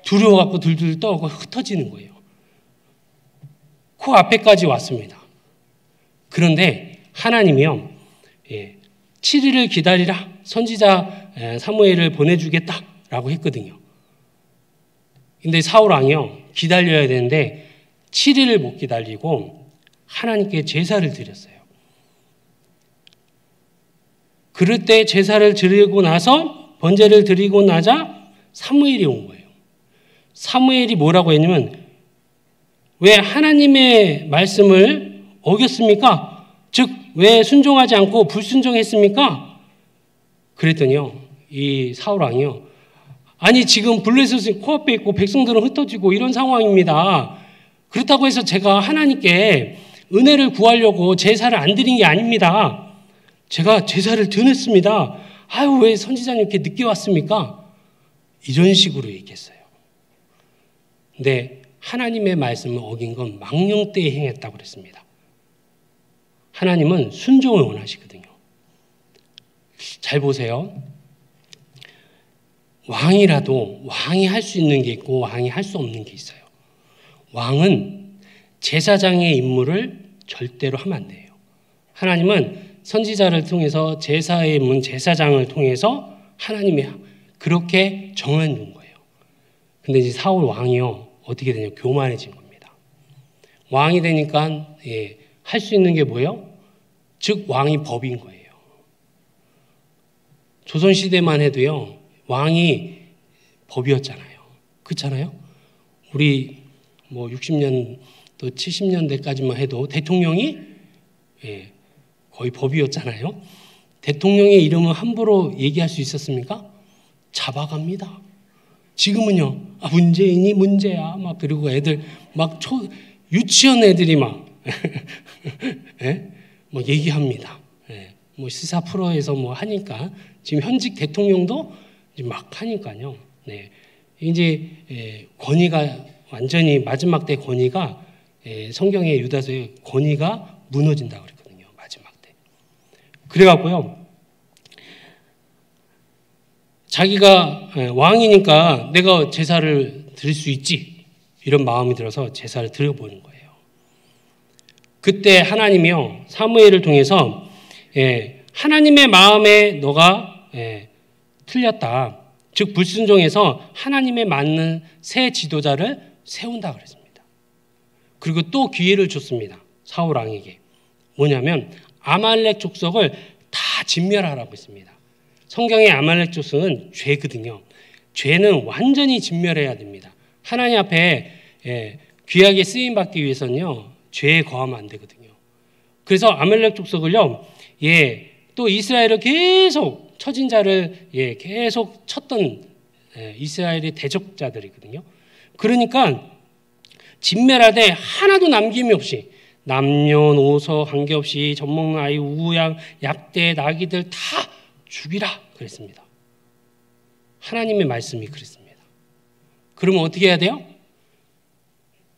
두려워갖고 들들 떠고 흩어지는 거예요. 그 앞에까지 왔습니다. 그런데 하나님이요, 7일을 기다리라, 선지자 사무엘을 보내주겠다라고 했거든요. 근데 사울 왕이요, 기다려야 되는데 7일을 못 기다리고 하나님께 제사를 드렸어요. 그럴 때 제사를 드리고 나서 번제를 드리고 나자 사무엘이 온 거예요. 사무엘이 뭐라고 했냐면, 왜 하나님의 말씀을 어겼습니까? 즉 왜 순종하지 않고 불순종했습니까? 그랬더니요, 이 사울 왕이요, 아니 지금 블레셋이 코앞에 있고 백성들은 흩어지고 이런 상황입니다. 그렇다고 해서 제가 하나님께 은혜를 구하려고 제사를 안 드린 게 아닙니다. 제가 제사를 드렸습니다. 아유, 왜 선지자님 이렇게 늦게 왔습니까? 이런 식으로 얘기했어요. 근데 하나님의 말씀을 어긴 건 망령되이 행했다고 그랬습니다. 하나님은 순종을 원하시거든요. 잘 보세요. 왕이라도 왕이 할 수 있는 게 있고 왕이 할 수 없는 게 있어요. 왕은 제사장의 임무를 절대로 하면 안 돼요. 하나님은 선지자를 통해서 제사의 문 제사장을 통해서 하나님이 그렇게 정해놓은 거예요. 근데 이제 사울 왕이요, 어떻게 되냐, 교만해진 겁니다. 왕이 되니까 할 수 있는 게 뭐예요? 즉 왕이 법인 거예요. 조선시대만 해도요, 왕이 법이었잖아요. 그렇잖아요? 우리 뭐 60년 또 70년대까지만 해도 대통령이 거의 법이었잖아요. 대통령의 이름을 함부로 얘기할 수 있었습니까? 잡아갑니다. 지금은요, 문재인이 문제야. 막 그리고 애들 막 유치원 애들이 막 뭐 얘기합니다. 뭐 시사 프로에서 뭐 하니까 지금 현직 대통령도 막 하니까요. 이제 권위가 완전히 마지막 때 권위가 성경의 유다서의 권위가 무너진다고 그랬거든요. 마지막 때. 그래갖고요, 자기가 왕이니까 내가 제사를 드릴 수 있지, 이런 마음이 들어서 제사를 드려보는 거예요. 그때 하나님이요, 사무엘을 통해서 하나님의 마음에 너가 틀렸다, 즉 불순종해서 하나님에 맞는 새 지도자를 세운다 그랬습니다. 그리고 또 기회를 줬습니다. 사울 왕에게. 뭐냐면 아말렉 족속을 다 진멸하라고 했습니다. 성경의 아말렉 족속은 죄거든요. 죄는 완전히 진멸해야 됩니다. 하나님 앞에 귀하게 쓰임받기 위해서는요, 죄에 거하면 안 되거든요. 그래서 아말렉 족속을요, 또 이스라엘을 계속 처진 자를 계속 쳤던 이스라엘의 대적자들이거든요. 그러니까 진멸하되 하나도 남김이 없이 남녀노소 관계없이 젖먹는 아이, 우양, 약대, 나귀들 다 죽이라 그랬습니다. 하나님의 말씀이 그랬습니다. 그러면 어떻게 해야 돼요?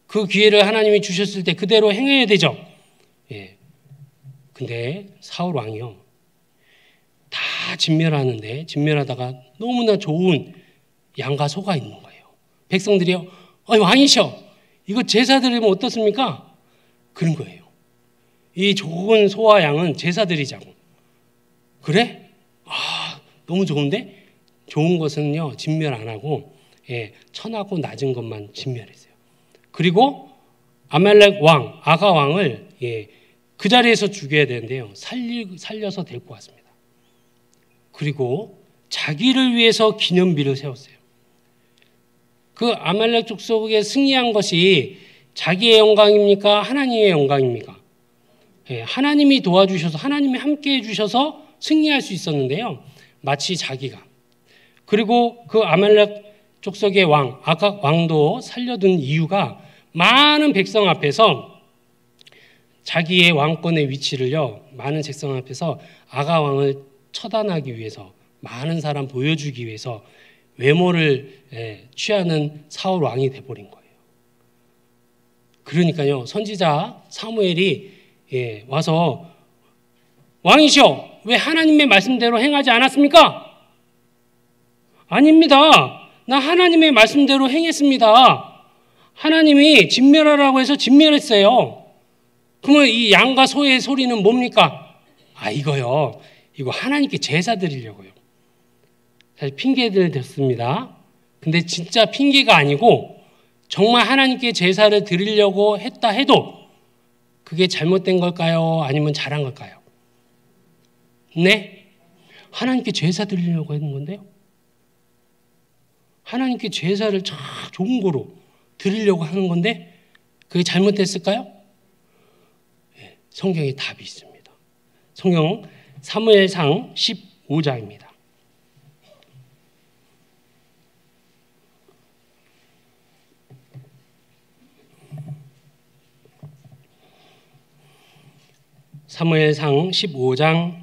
그 기회를 하나님이 주셨을 때 그대로 행해야 되죠. 근데 사울 왕이요, 다 진멸하는데 진멸하다가 너무나 좋은 양과 소가 있는 거예요. 백성들이요, 왕이셔, 이거 제사 드리면 어떻습니까? 그런 거예요. 이 좋은 소와 양은 제사 드리자고. 그래? 너무 좋은데? 좋은 것은요, 진멸 안 하고 천하고 낮은 것만 진멸했어요. 그리고 아말렉 왕, 아가 왕을 그 자리에서 죽여야 되는데요, 살려서 데리고 왔습니다. 그리고 자기를 위해서 기념비를 세웠어요. 그 아말렉 족속에 승리한 것이 자기의 영광입니까? 하나님의 영광입니까? 하나님이 도와주셔서, 하나님이 함께 해주셔서 승리할 수 있었는데요, 마치 자기가. 그리고 그 아말렉 족속의 왕, 아각 왕도 살려둔 이유가 많은 백성 앞에서 자기의 왕권의 위치를요, 많은 백성 앞에서 아가 왕을 처단하기 위해서, 많은 사람 보여주기 위해서 외모를 취하는 사울 왕이 돼버린 거예요. 그러니까요, 선지자 사무엘이 와서 왕이시여, 왜 하나님의 말씀대로 행하지 않았습니까? 아닙니다. 나 하나님의 말씀대로 행했습니다. 하나님이 진멸하라고 해서 진멸했어요. 그러면 이 양과 소의 소리는 뭡니까? 이거요. 이거 하나님께 제사 드리려고요. 사실 핑계들 됐습니다. 근데 진짜 핑계가 아니고 정말 하나님께 제사를 드리려고 했다 해도 그게 잘못된 걸까요? 아니면 잘한 걸까요? 네? 하나님께 제사 드리려고 했는 건데요. 하나님께 제사를 참 좋은 거로 드리려고 하는 건데 그게 잘못됐을까요? 네, 성경에 답이 있습니다. 성경 사무엘상 15장입니다. 사무엘상 15장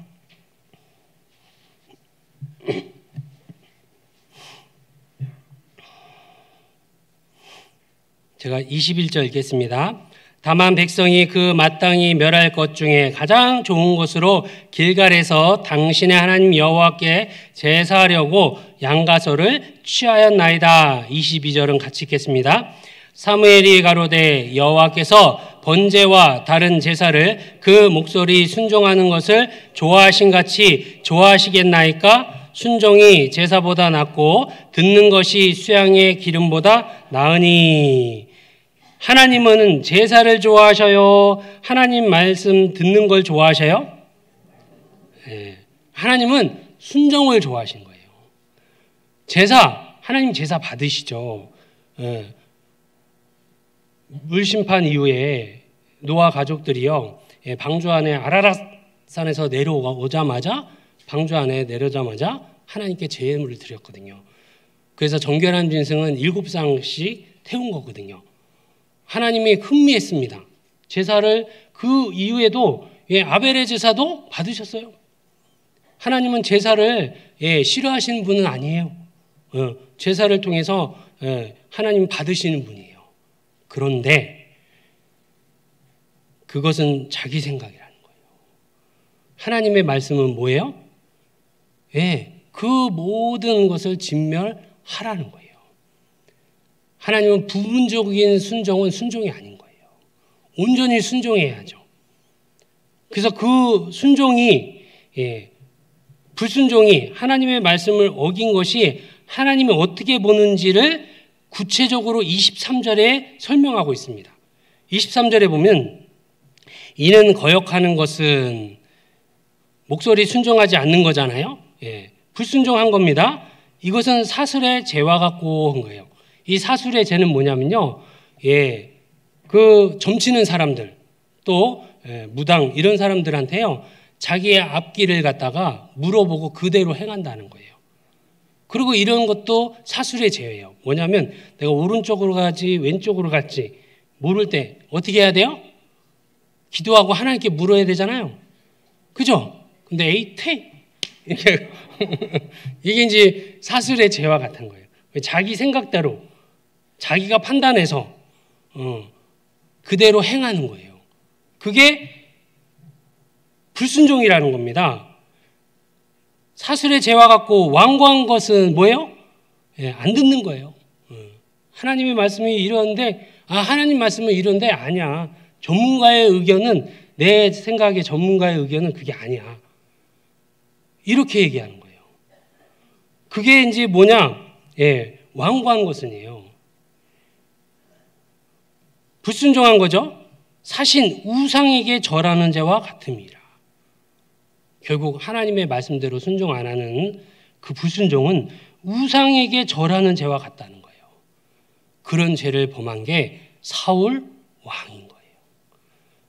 제가 21절 읽겠습니다. 다만 백성이 그 마땅히 멸할 것 중에 가장 좋은 것으로 길갈에서 당신의 하나님 여호와께 제사하려고 양가소를 취하였나이다. 22절은 같이 읽겠습니다. 사무엘이 가로되 여호와께서 번제와 다른 제사를 그 목소리 순종하는 것을 좋아하신 같이 좋아하시겠나이까? 순종이 제사보다 낫고 듣는 것이 수양의 기름보다 나으니. 하나님은 제사를 좋아하셔요? 하나님 말씀 듣는 걸 좋아하셔요? 네. 하나님은 순종을 좋아하신 거예요. 제사, 하나님 제사 받으시죠. 네. 물심판 이후에 노아 가족들이요, 방주 안에 아라랏산에서 내려오자마자 방주 안에 내려오자마자 하나님께 제물을 드렸거든요. 그래서 정결한 짐승은 7쌍씩 태운 거거든요. 하나님이 흥미했습니다. 제사를 그 이후에도 아벨의 제사도 받으셨어요. 하나님은 제사를 싫어하시는 분은 아니에요. 제사를 통해서 하나님 받으시는 분이에요. 그런데 그것은 자기 생각이라는 거예요. 하나님의 말씀은 뭐예요? 그 모든 것을 진멸하라는 거예요. 하나님은 부분적인 순종은 순종이 아닌 거예요. 온전히 순종해야죠. 그래서 그 순종이, 불순종이 하나님의 말씀을 어긴 것이 하나님이 어떻게 보는지를 구체적으로 23절에 설명하고 있습니다. 23절에 보면 이는 거역하는 것은 목소리 순종하지 않는 거잖아요. 불순종한 겁니다. 이것은 사슬의 죄와 같고 한 거예요. 이 사술의 죄는 뭐냐면요, 그 점치는 사람들, 또 무당 이런 사람들한테요, 자기의 앞길을 갖다가 물어보고 그대로 행한다는 거예요. 그리고 이런 것도 사술의 죄예요. 뭐냐면 내가 오른쪽으로 갈지 왼쪽으로 갈지 모를 때 어떻게 해야 돼요? 기도하고 하나님께 물어야 되잖아요. 그죠? 근데 에이테 이렇게 이게 이제 사술의 죄와 같은 거예요. 자기 생각대로 자기가 판단해서 그대로 행하는 거예요. 그게 불순종이라는 겁니다. 사술의 죄와 같고 완고한 것은 뭐예요? 안 듣는 거예요. 하나님의 말씀이 이러는데 하나님 말씀은 이런데 아니야. 전문가의 의견은 내 생각에 전문가의 의견은 그게 아니야. 이렇게 얘기하는 거예요. 그게 이제 뭐냐? 완고한 것은이에요. 불순종한 거죠. 사신 우상에게 절하는 죄와 같음이라. 결국 하나님의 말씀대로 순종 안 하는 그 불순종은 우상에게 절하는 죄와 같다는 거예요. 그런 죄를 범한 게 사울 왕인 거예요.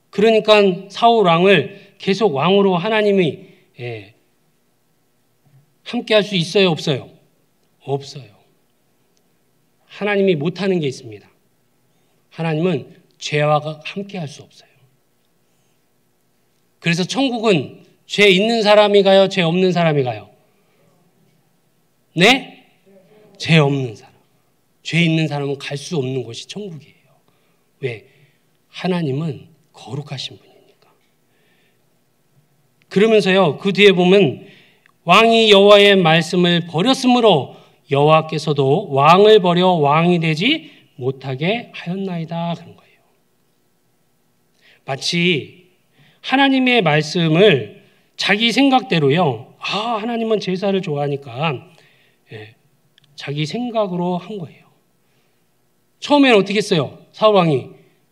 그러니까 사울 왕을 계속 왕으로 하나님이 함께 할 수 있어요, 없어요? 없어요. 하나님이 못하는 게 있습니다. 하나님은 죄와 함께 할 수 없어요. 그래서 천국은 죄 있는 사람이 가요? 죄 없는 사람이 가요? 네? 죄 없는 사람. 죄 있는 사람은 갈 수 없는 곳이 천국이에요. 왜? 하나님은 거룩하신 분이니까. 그러면서요, 그 뒤에 보면 왕이 여호와의 말씀을 버렸으므로 여호와께서도 왕을 버려 왕이 되지 못하게 하였나이다 그런 거예요. 마치 하나님의 말씀을 자기 생각대로요. 하나님은 제사를 좋아하니까 자기 생각으로 한 거예요. 처음에는 어떻게 했어요? 사울왕이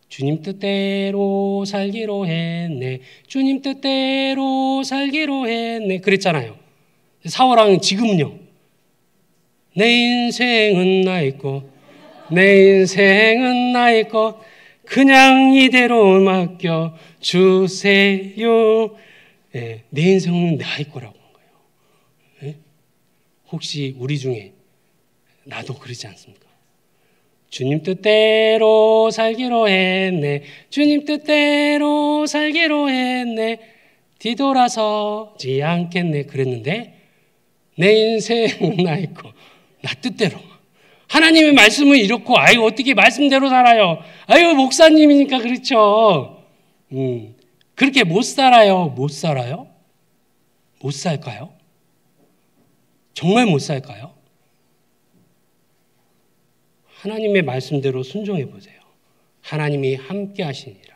주님 뜻대로 살기로 했네. 주님 뜻대로 살기로 했네. 그랬잖아요. 사울왕은 지금은요. 내 인생은 나의 것, 내 인생은 나의 것, 그냥 이대로 맡겨 주세요. 내 인생은 나의 거라고 한 거예요. 혹시 우리 중에 나도 그러지 않습니까? 주님 뜻대로 살기로 했네. 주님 뜻대로 살기로 했네. 뒤돌아서지 않겠네. 그랬는데 내 인생은 나의 거, 나 뜻대로. 하나님의 말씀은 이렇고 어떻게 말씀대로 살아요. 목사님이니까 그렇죠. 그렇게 못 살아요. 못 살아요? 못 살까요? 정말 못 살까요? 하나님의 말씀대로 순종해 보세요. 하나님이 함께 하시니라.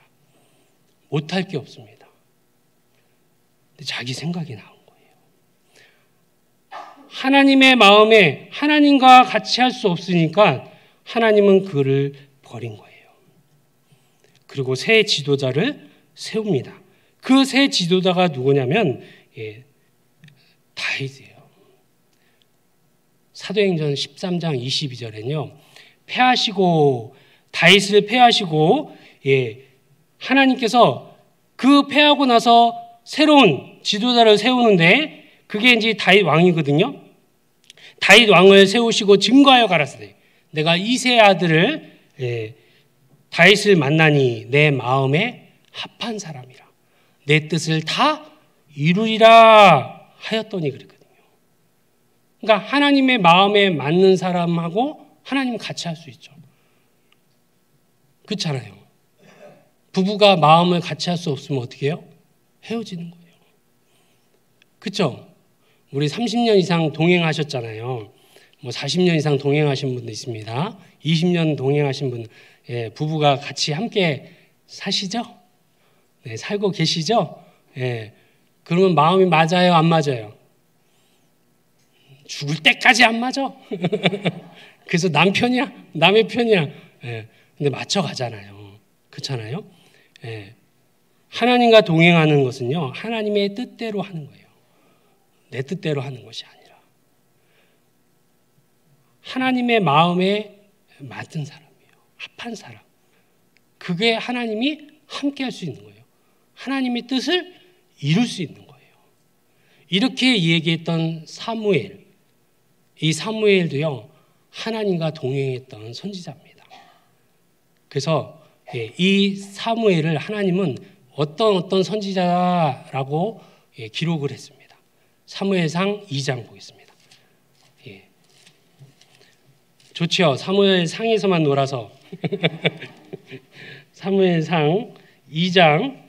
못할 게 없습니다. 근데 자기 생각이 나온 거예요. 하나님의 마음에 하나님과 같이 할 수 없으니까 하나님은 그를 버린 거예요. 그리고 새 지도자를 세웁니다. 그 새 지도자가 누구냐면 다윗이에요. 사도행전 13장 22절에는요. 다윗을 패하시고 하나님께서 그 패하고 나서 새로운 지도자를 세우는데 그게 이제 다윗 왕이거든요. 다윗 왕을 세우시고 증거하여 가라사대 내가 이세 아들을 다윗을 만나니 내 마음에 합한 사람이라 내 뜻을 다 이루리라 하였더니 그랬거든요. 그러니까 하나님의 마음에 맞는 사람하고 하나님 같이 할 수 있죠. 그렇잖아요. 부부가 마음을 같이 할 수 없으면 어떻게 해요? 헤어지는 거예요. 그렇죠? 우리 30년 이상 동행하셨잖아요. 40년 이상 동행하신 분도 있습니다. 20년 동행하신 분, 부부가 같이 함께 사시죠? 네, 살고 계시죠? 그러면 마음이 맞아요, 안 맞아요? 죽을 때까지 안 맞아? 그래서 남 편이야? 남의 편이야? 근데 맞춰가잖아요. 그렇잖아요? 하나님과 동행하는 것은요, 하나님의 뜻대로 하는 거예요. 내 뜻대로 하는 것이 아니라. 하나님의 마음에 맞은 사람이에요. 합한 사람. 그게 하나님이 함께 할 수 있는 거예요. 하나님의 뜻을 이룰 수 있는 거예요. 이렇게 얘기했던 사무엘. 이 사무엘도요, 하나님과 동행했던 선지자입니다. 그래서 이 사무엘을 하나님은 어떤 선지자라고 기록을 했습니다. 사무엘상 2장 보겠습니다. 좋죠. 사무엘상에서만 놀아서. 사무엘상 2장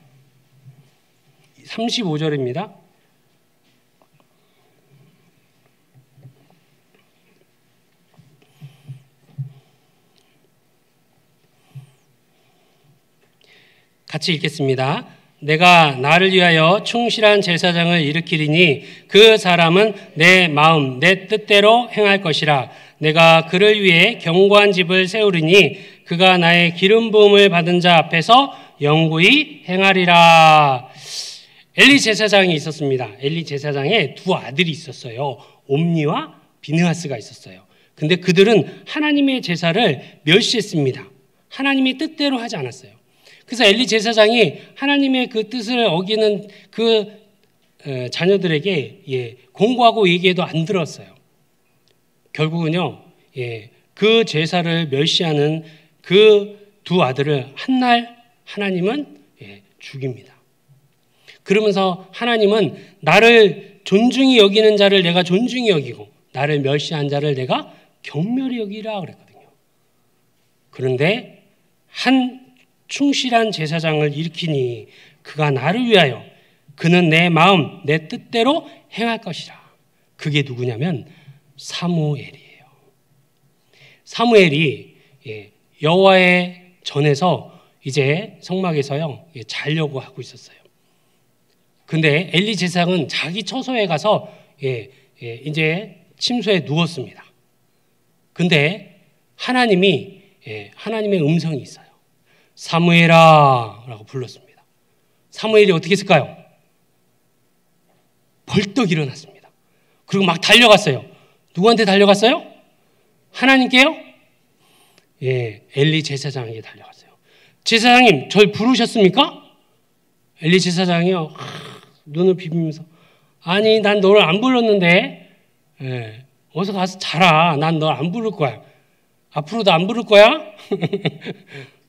35절입니다. 같이 읽겠습니다. 내가 나를 위하여 충실한 제사장을 일으키리니 그 사람은 내 마음 내 뜻대로 행할 것이라. 내가 그를 위해 견고한 집을 세우리니 그가 나의 기름 부음을 받은 자 앞에서 영구히 행하리라. 엘리 제사장이 있었습니다. 엘리 제사장에 두 아들이 있었어요. 옴니와 비느하스가 있었어요. 근데 그들은 하나님의 제사를 멸시했습니다. 하나님의 뜻대로 하지 않았어요. 그래서 엘리 제사장이 하나님의 그 뜻을 어기는 그 자녀들에게 공고하고 얘기해도 안 들었어요. 결국은요, 그 제사를 멸시하는 그 두 아들을 한날 하나님은 죽입니다. 그러면서 하나님은 나를 존중히 여기는 자를 내가 존중히 여기고 나를 멸시한 자를 내가 경멸히 여기라 그랬거든요. 그런데 한 충실한 제사장을 일으키니 그가 나를 위하여 그는 내 마음 내 뜻대로 행할 것이라. 그게 누구냐면 사무엘이에요. 사무엘이 여호와의 전에서 이제 성막에서요 자려고 하고 있었어요. 근데 엘리 제사장은 자기 처소에 가서 이제 침소에 누웠습니다. 근데 하나님의 음성이 있어요. 사무엘아 라고 불렀습니다. 사무엘이 어떻게 했을까요? 벌떡 일어났습니다. 그리고 막 달려갔어요. 누구한테 달려갔어요? 하나님께요? 엘리 제사장에게 달려갔어요. 제사장님, 절 부르셨습니까? 엘리 제사장이요 눈을 비비면서 아니 난 너를 안 불렀는데 어서 가서 자라. 난 널 안 부를 거야. 앞으로도 안 부를 거야.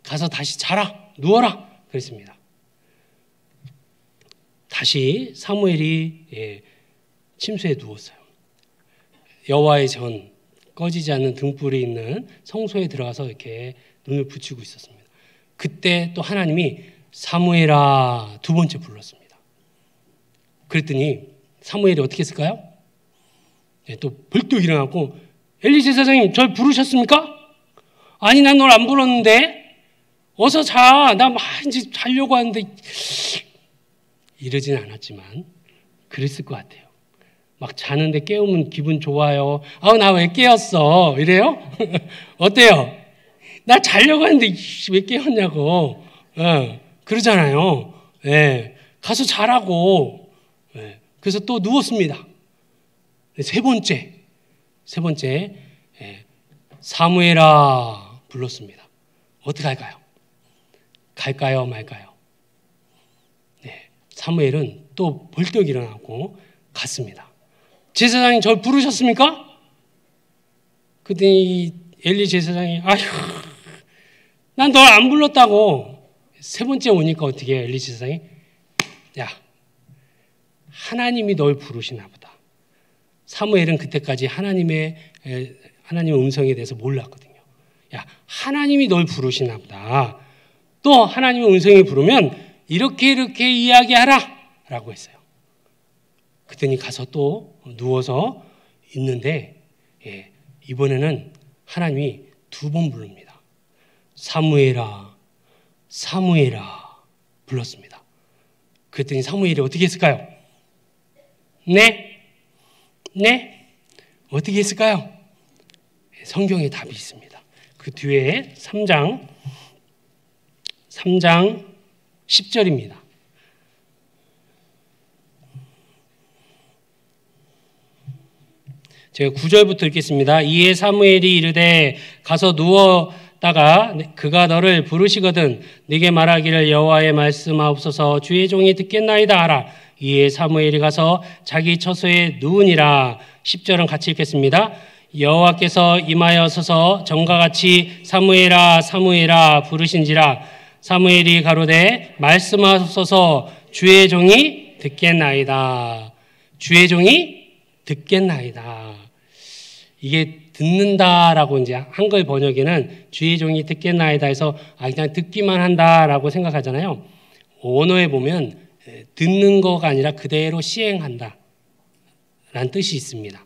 가서 다시 자라. 누워라. 그랬습니다. 다시 사무엘이 침소에 누웠어요. 여호와의 전 꺼지지 않는 등불이 있는 성소에 들어가서 이렇게 눈을 붙이고 있었습니다. 그때 또 하나님이 사무엘아 두 번째 불렀습니다. 그랬더니 사무엘이 어떻게 했을까요? 또 벌떡 일어나고 엘리 제사장님 절 부르셨습니까? 아니 난 널 안 불렀는데 어서 자. 나 막 이제 자려고 하는데 이러진 않았지만 그랬을 것 같아요. 막 자는데 깨우면 기분 좋아요. 나 왜 깨웠어? 이래요? 어때요? 나 자려고 하는데 왜 깨웠냐고. 그러잖아요. 가서 자라고. 그래서 또 누웠습니다. 세 번째 사무엘아 불렀습니다. 어떻게 할까요? 갈까요 말까요? 사무엘은 또 벌떡 일어나고 갔습니다. 제사장님 절 부르셨습니까? 그랬더니 엘리 제사장이 아휴 난 널 안 불렀다고. 세 번째 오니까 어떻게 해요? 엘리 제사장이 야 하나님이 널 부르시나 보다. 사무엘은 그때까지 하나님의 음성에 대해서 몰랐거든요. 야 하나님이 널 부르시나 보다. 또 하나님의 음성이 부르면 이렇게 이야기하라 라고 했어요. 그랬더니 가서 또 누워서 있는데 이번에는 하나님이 두 번 부릅니다. 사무엘아 불렀습니다. 그랬더니 사무엘이 어떻게 했을까요? 네? 어떻게 했을까요? 성경에 답이 있습니다. 그 뒤에 3장 10절입니다. 제가 9절부터 읽겠습니다. 이에 사무엘이 이르되 가서 누웠다가 그가 너를 부르시거든 네게 말하기를 여호와의 말씀하옵소서 주의 종이 듣겠나이다 하라. 이에 사무엘이 가서 자기 처소에 누우니라. 10절은 같이 읽겠습니다. 여호와께서 임하여 서서 전과 같이 사무엘아 부르신지라. 사무엘이 가로되 말씀하소서 주의 종이 듣겠나이다. 주의 종이 듣겠나이다. 이게 듣는다라고 이제 한글 번역에는 주의 종이 듣겠나이다 해서 그냥 듣기만 한다라고 생각하잖아요. 원어에 보면 듣는 거가 아니라 그대로 시행한다 라는 뜻이 있습니다.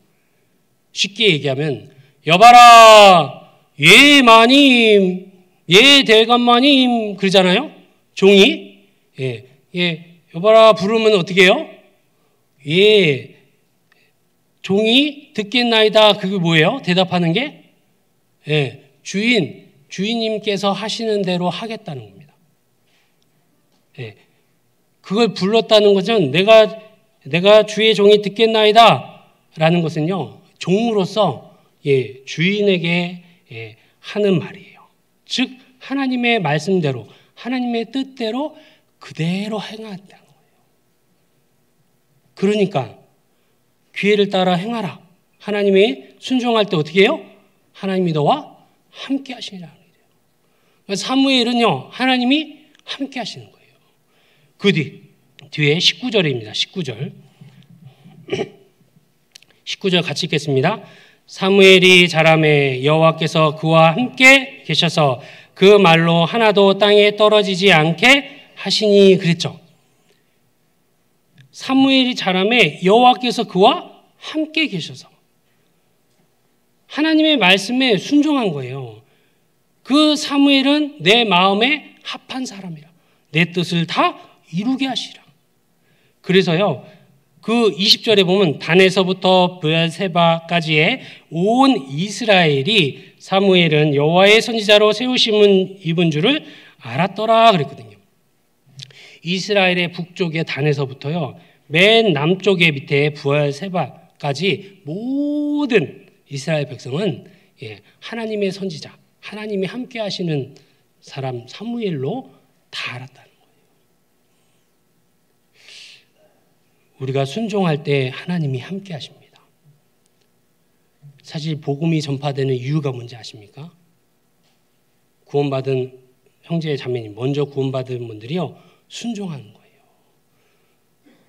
쉽게 얘기하면 여봐라 예 마님 예 대감마님 그러잖아요. 종이 여봐라 부르면 어떻게 해요? 예 종이 듣겠나이다. 그게 뭐예요? 대답하는 게 주인님께서 하시는 대로 하겠다는 겁니다. 그걸 불렀다는 것은 내가 주의 종이 듣겠나이다 라는 것은요 종으로서 주인에게 하는 말이에요. 즉 하나님의 말씀대로 하나님의 뜻대로 그대로 행한다는 거예요. 그러니까 기회를 따라 행하라. 하나님이 순종할 때 어떻게 해요? 하나님이 너와 함께 하시리라는 거예요. 사무엘은요 하나님이 함께 하시는 거예요. 그 뒤에 19절입니다. 19절 같이 읽겠습니다. 사무엘이 자라매 여호와께서 그와 함께 계셔서 그 말로 하나도 땅에 떨어지지 않게 하시니 그랬죠. 사무엘이 자라매 여호와께서 그와 함께 계셔서 하나님의 말씀에 순종한 거예요. 그 사무엘은 내 마음에 합한 사람이라. 내 뜻을 다 이루게 하시라. 그래서요, 그 20절에 보면 단에서부터 브엘세바까지의 온 이스라엘이 사무엘은 여호와의 선지자로 세우심은 입은 줄을 알았더라 그랬거든요. 이스라엘의 북쪽의 단에서부터요, 맨 남쪽의 밑에 브엘세바까지 모든 이스라엘 백성은 하나님의 선지자, 하나님이 함께 하시는 사람 사무엘로 다 알았다는 거예요. 우리가 순종할 때 하나님이 함께 하십니다. 사실 복음이 전파되는 이유가 뭔지 아십니까? 구원받은 형제 자매님, 먼저 구원받은 분들이요, 순종하는 거예요.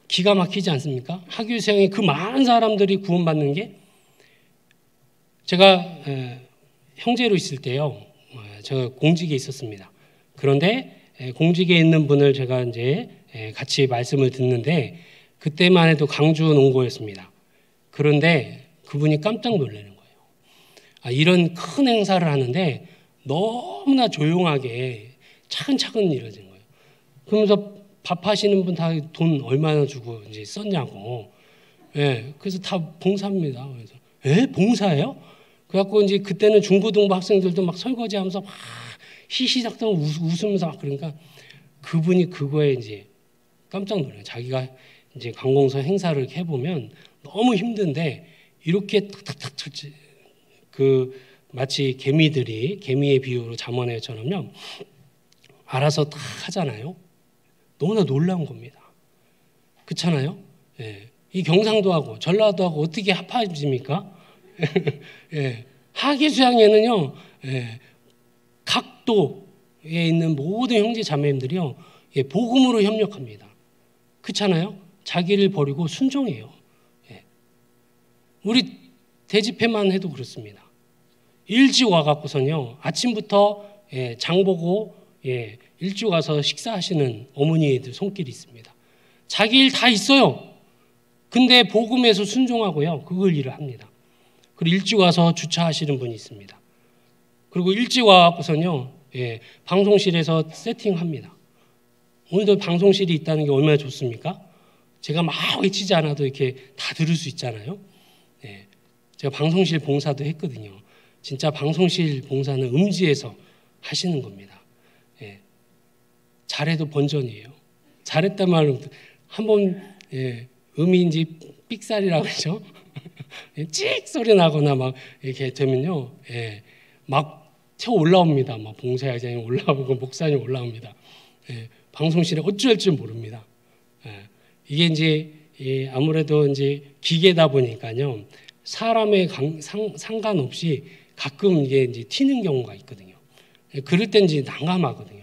기가 막히지 않습니까? 하교세상에 그 많은 사람들이 구원받는 게, 제가 형제로 있을 때요, 제가 공직에 있었습니다. 그런데 공직에 있는 분을 제가 이제 같이 말씀을 듣는데, 그때만 해도 강주 농고였습니다. 그런데 그분이 깜짝 놀라는 거예요. 이런 큰 행사를 하는데 너무나 조용하게 차근차근 이루어진 거예요. 그러면서 밥 하시는 분 다 돈 얼마나 주고 이제 썼냐고. 그래서 다 봉사입니다. 그래서 봉사예요? 그래갖고 이제 그때는 중고등부 학생들도 막 설거지하면서 막 희시작당 웃으면서 막 그러니까 그분이 그거에 이제 깜짝 놀라요. 자기가 이제 관공서 행사를 해보면 너무 힘든데 이렇게 탁탁탁 마치 개미의 비유로 잠언에처럼요, 알아서 다 하잖아요. 너무나 놀라운 겁니다. 그렇잖아요? 이 경상도하고 전라도하고 어떻게 합하십니까? 하계수양에는요, 각도에 있는 모든 형제 자매님들이요, 복음으로 협력합니다. 그렇잖아요? 자기를 버리고 순종해요. 우리 대집회만 해도 그렇습니다. 일찍 와갖고선요, 아침부터 장 보고 일찍 와서 식사하시는 어머니들 손길이 있습니다. 자기 일 다 있어요. 근데 복음에서 순종하고요, 그걸 일을 합니다. 그리고 일찍 와서 주차하시는 분이 있습니다. 그리고 일찍 와갖고선요, 방송실에서 세팅합니다. 오늘도 방송실이 있다는 게 얼마나 좋습니까? 제가 막 외치지 않아도 이렇게 다 들을 수 있잖아요. 제가 방송실 봉사도 했거든요. 진짜 방송실 봉사는 음지에서 하시는 겁니다. 잘해도 번전이에요. 잘했단 말로 한번 음이인지 삑살이라고 하죠. 찍 소리 나거나 막 이렇게 되면요, 막 튀어 올라옵니다. 막 봉사회장이 올라오고 목사님 올라옵니다. 방송실에 어찌할 줄 모릅니다. 이게 이제 아무래도 이제 기계다 보니까요, 사람의 상관없이 가끔 이게 이제 튀는 경우가 있거든요. 그럴 땐 이제 난감하거든요.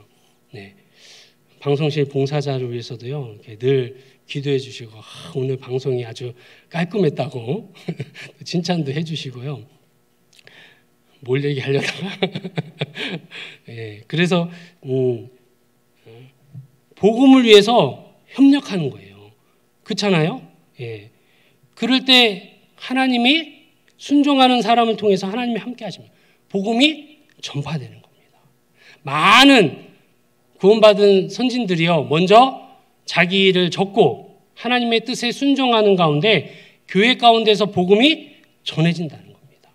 방송실 봉사자를 위해서도요, 이렇게 늘 기도해 주시고, 오늘 방송이 아주 깔끔했다고 칭찬도 해주시고요. 뭘 얘기하려다가 그래서 복음을 위해서 협력하는 거예요. 그렇잖아요? 그럴 때 하나님이 순종하는 사람을 통해서 하나님이 함께 하십니다. 복음이 전파되는 겁니다. 많은 구원받은 선진들이요, 먼저 자기 일을 접고 하나님의 뜻에 순종하는 가운데 교회 가운데서 복음이 전해진다는 겁니다.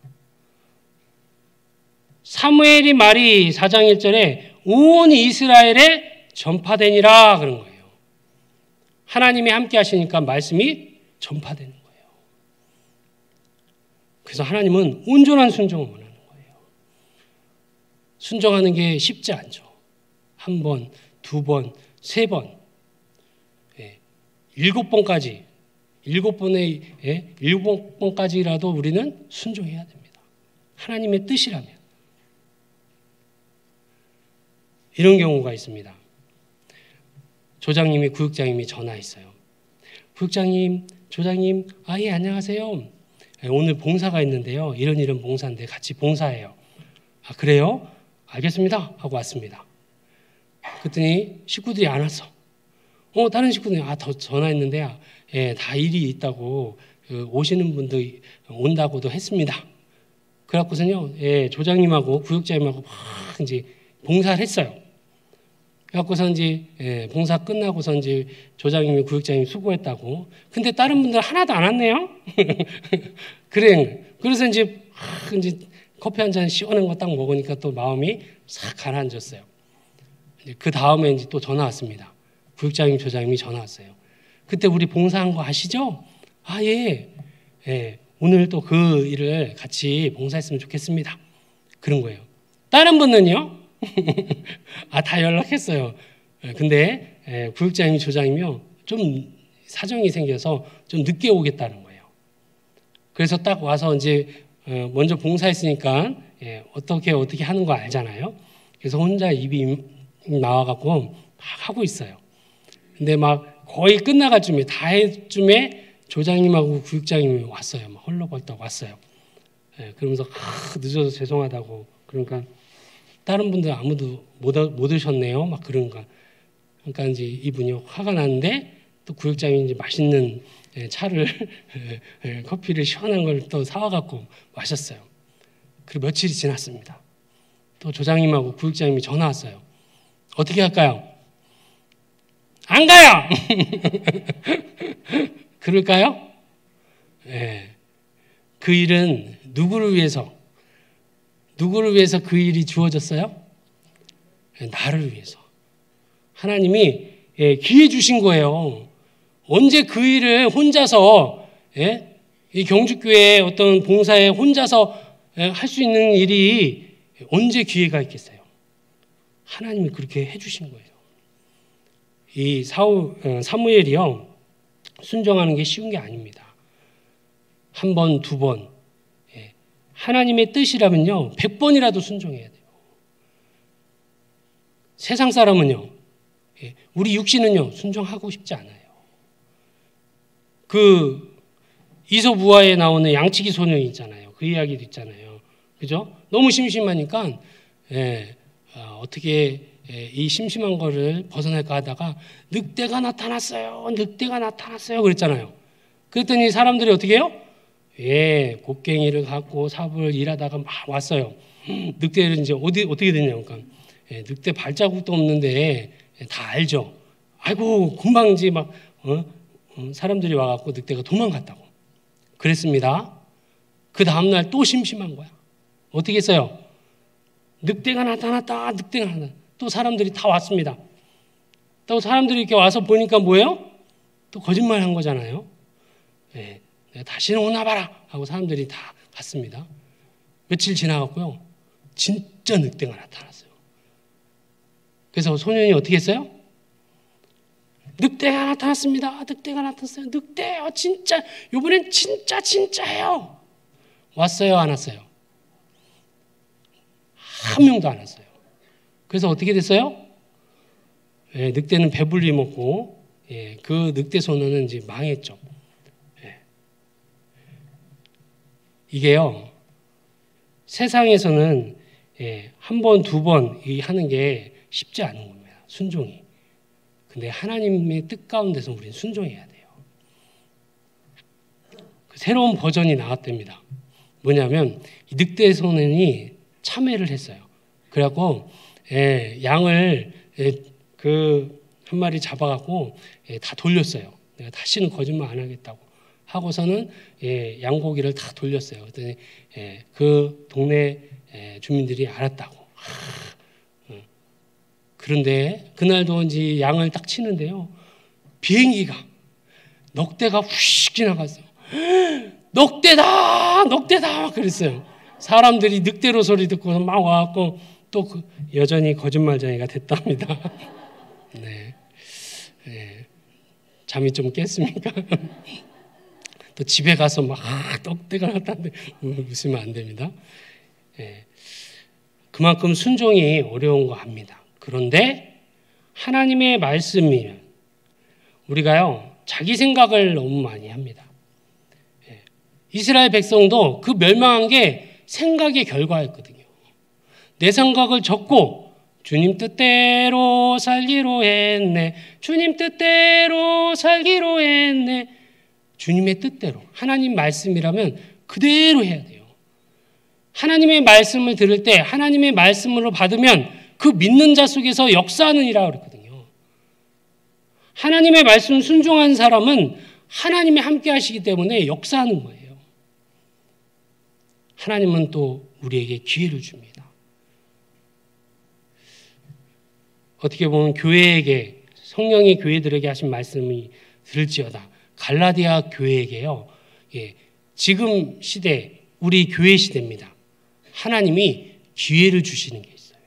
사무엘이 말이 4장 1절에 온 이스라엘에 전파되니라 그런 거예요. 하나님이 함께 하시니까 말씀이 전파되는 거예요. 그래서 하나님은 온전한 순종을 원하는 거예요. 순종하는 게 쉽지 않죠. 한 번, 두 번, 세 번, 7번까지, 7번까지라도 우리는 순종해야 됩니다. 하나님의 뜻이라면. 이런 경우가 있습니다. 조장님이 구역장님이 전화했어요. 구역장님, 조장님, 예, 안녕하세요. 오늘 봉사가 있는데요, 이런 봉사인데 같이 봉사해요. 그래요? 알겠습니다 하고 왔습니다. 그랬더니 식구들이 안 왔어. 다른 식구들이 더 전화했는데 다 일이 있다고 오시는 분도 온다고도 했습니다. 그래갖고서는요, 예, 조장님하고 구역장님하고 막 이제 봉사를 했어요. 그래갖고서 이제 예, 봉사 끝나고서 이제 조장님이 구역장님이 수고했다고. 근데 다른 분들 하나도 안 왔네요. 그래. 그래서 이제 커피 한 잔 시원한 거 딱 먹으니까 또 마음이 싹 가라앉았어요. 그 다음에 이제 또 전화 왔습니다. 구역장님, 조장님이 전화 왔어요. 그때 우리 봉사한 거 아시죠? 아, 예. 예. 오늘 또 그 일을 같이 봉사했으면 좋겠습니다. 그런 거예요. 다른 분은요? 아, 다 연락했어요. 근데 구역장님, 조장님이요. 좀 사정이 생겨서 좀 늦게 오겠다는 거예요. 그래서 딱 와서 이제 먼저 봉사했으니까 어떻게 하는 거 알잖아요. 그래서 혼자 입이 나와갖고 막 하고 있어요. 근데 막 거의 끝나갈 쯤에 다 할 쯤에 조장님하고 구역장님이 왔어요. 막 헐렁벌떡 왔어요. 그러면서 늦어서 죄송하다고. 그러니까 다른 분들 아무도 못 오셨네요. 막 그런가. 그러니까 이제 이분이 화가 나는데 또 구역장님이 이제 맛있는 차를 커피를 시원한 걸 또 사와갖고 마셨어요. 그리고 며칠이 지났습니다. 또 조장님하고 구역장님이 전화 왔어요. 어떻게 할까요? 안 가요. 그럴까요? 네. 그 일은 누구를 위해서 그 일이 주어졌어요? 나를 위해서. 하나님이 기회 주신 거예요. 언제 그 일을 혼자서 이 경주교회 어떤 봉사에 혼자서 할 수 있는 일이 언제 기회가 있겠어요? 하나님이 그렇게 해주신 거예요. 이 사무엘이요, 순종하는 게 쉬운 게 아닙니다. 한 번, 두 번. 하나님의 뜻이라면요, 100번이라도 순종해야 돼요. 세상 사람은요, 우리 육신은요, 순종하고 싶지 않아요. 그 이솝우화에 나오는 양치기 소년 있잖아요. 그 이야기도 있잖아요. 그죠? 너무 심심하니까 어떻게 이 심심한 거를 벗어날까 하다가 늑대가 나타났어요. 그랬잖아요. 그랬더니 사람들이 어떻게 해요? 곡괭이를 갖고 삽을 일하다가 막 왔어요. 늑대를 이제 어떻게 됐냐고. 그러니까 늑대 발자국도 없는데 다 알죠. 아이고 금방 이제 막 사람들이 와갖고 늑대가 도망갔다고. 그랬습니다. 그 다음날 또 심심한 거야. 어떻게 했어요? 늑대가 나타났다. 또 사람들이 다 왔습니다. 또 사람들이 이렇게 와서 보니까 뭐예요? 또 거짓말 한 거잖아요. 다시는 오나 봐라 하고 사람들이 다 갔습니다. 며칠 지나갔고요. 진짜 늑대가 나타났어요. 그래서 소년이 어떻게 했어요? 늑대가 나타났습니다. 늑대가 나타났어요. 늑대, 진짜 이번엔 진짜예요. 왔어요, 안 왔어요? 한 명도 안 왔어요. 그래서 어떻게 됐어요? 늑대는 배불리 먹고 그 늑대 소년은 이제 망했죠. 이게요, 세상에서는 한 번, 두 번 하는 게 쉽지 않은 겁니다. 순종이. 근데 하나님의 뜻 가운데서 우리는 순종해야 돼요. 새로운 버전이 나왔답니다. 뭐냐면 이 늑대 소년이 참회를 했어요. 그래갖고 양을 한 마리 잡아갖고 다 돌렸어요. 내가 다시는 거짓말 안 하겠다고 하고서는 양고기를 다 돌렸어요. 그랬더니 그 동네 주민들이 알았다고. 그런데 그날도 이제 양을 딱 치는데요, 비행기가 넉대가 휙 지나갔어요. 넉대다 그랬어요. 사람들이 늑대로 소리 듣고 막 와갖고 또 여전히 거짓말쟁이가 됐답니다. 네. 잠이 좀 깼습니까? 또 집에 가서 막 넉대가 났다는데 웃으면 안 됩니다. 그만큼 순종이 어려운 거 압니다. 그런데 하나님의 말씀이면 우리가요, 자기 생각을 너무 많이 합니다. 이스라엘 백성도 그 멸망한 게 생각의 결과였거든요. 내 생각을 적고 주님 뜻대로 살기로 했네. 주님 뜻대로 살기로 했네. 주님의 뜻대로, 하나님 말씀이라면 그대로 해야 돼요. 하나님의 말씀을 들을 때 하나님의 말씀으로 받으면 그 믿는 자 속에서 역사하느니라 그랬거든요. 하나님의 말씀 순종한 사람은 하나님이 함께 하시기 때문에 역사하는 거예요. 하나님은 또 우리에게 기회를 줍니다. 어떻게 보면 교회에게, 성령이 교회들에게 하신 말씀이 들을지어다. 갈라디아 교회에게요. 지금 시대, 우리 교회 시대입니다. 하나님이 기회를 주시는 게 있어요.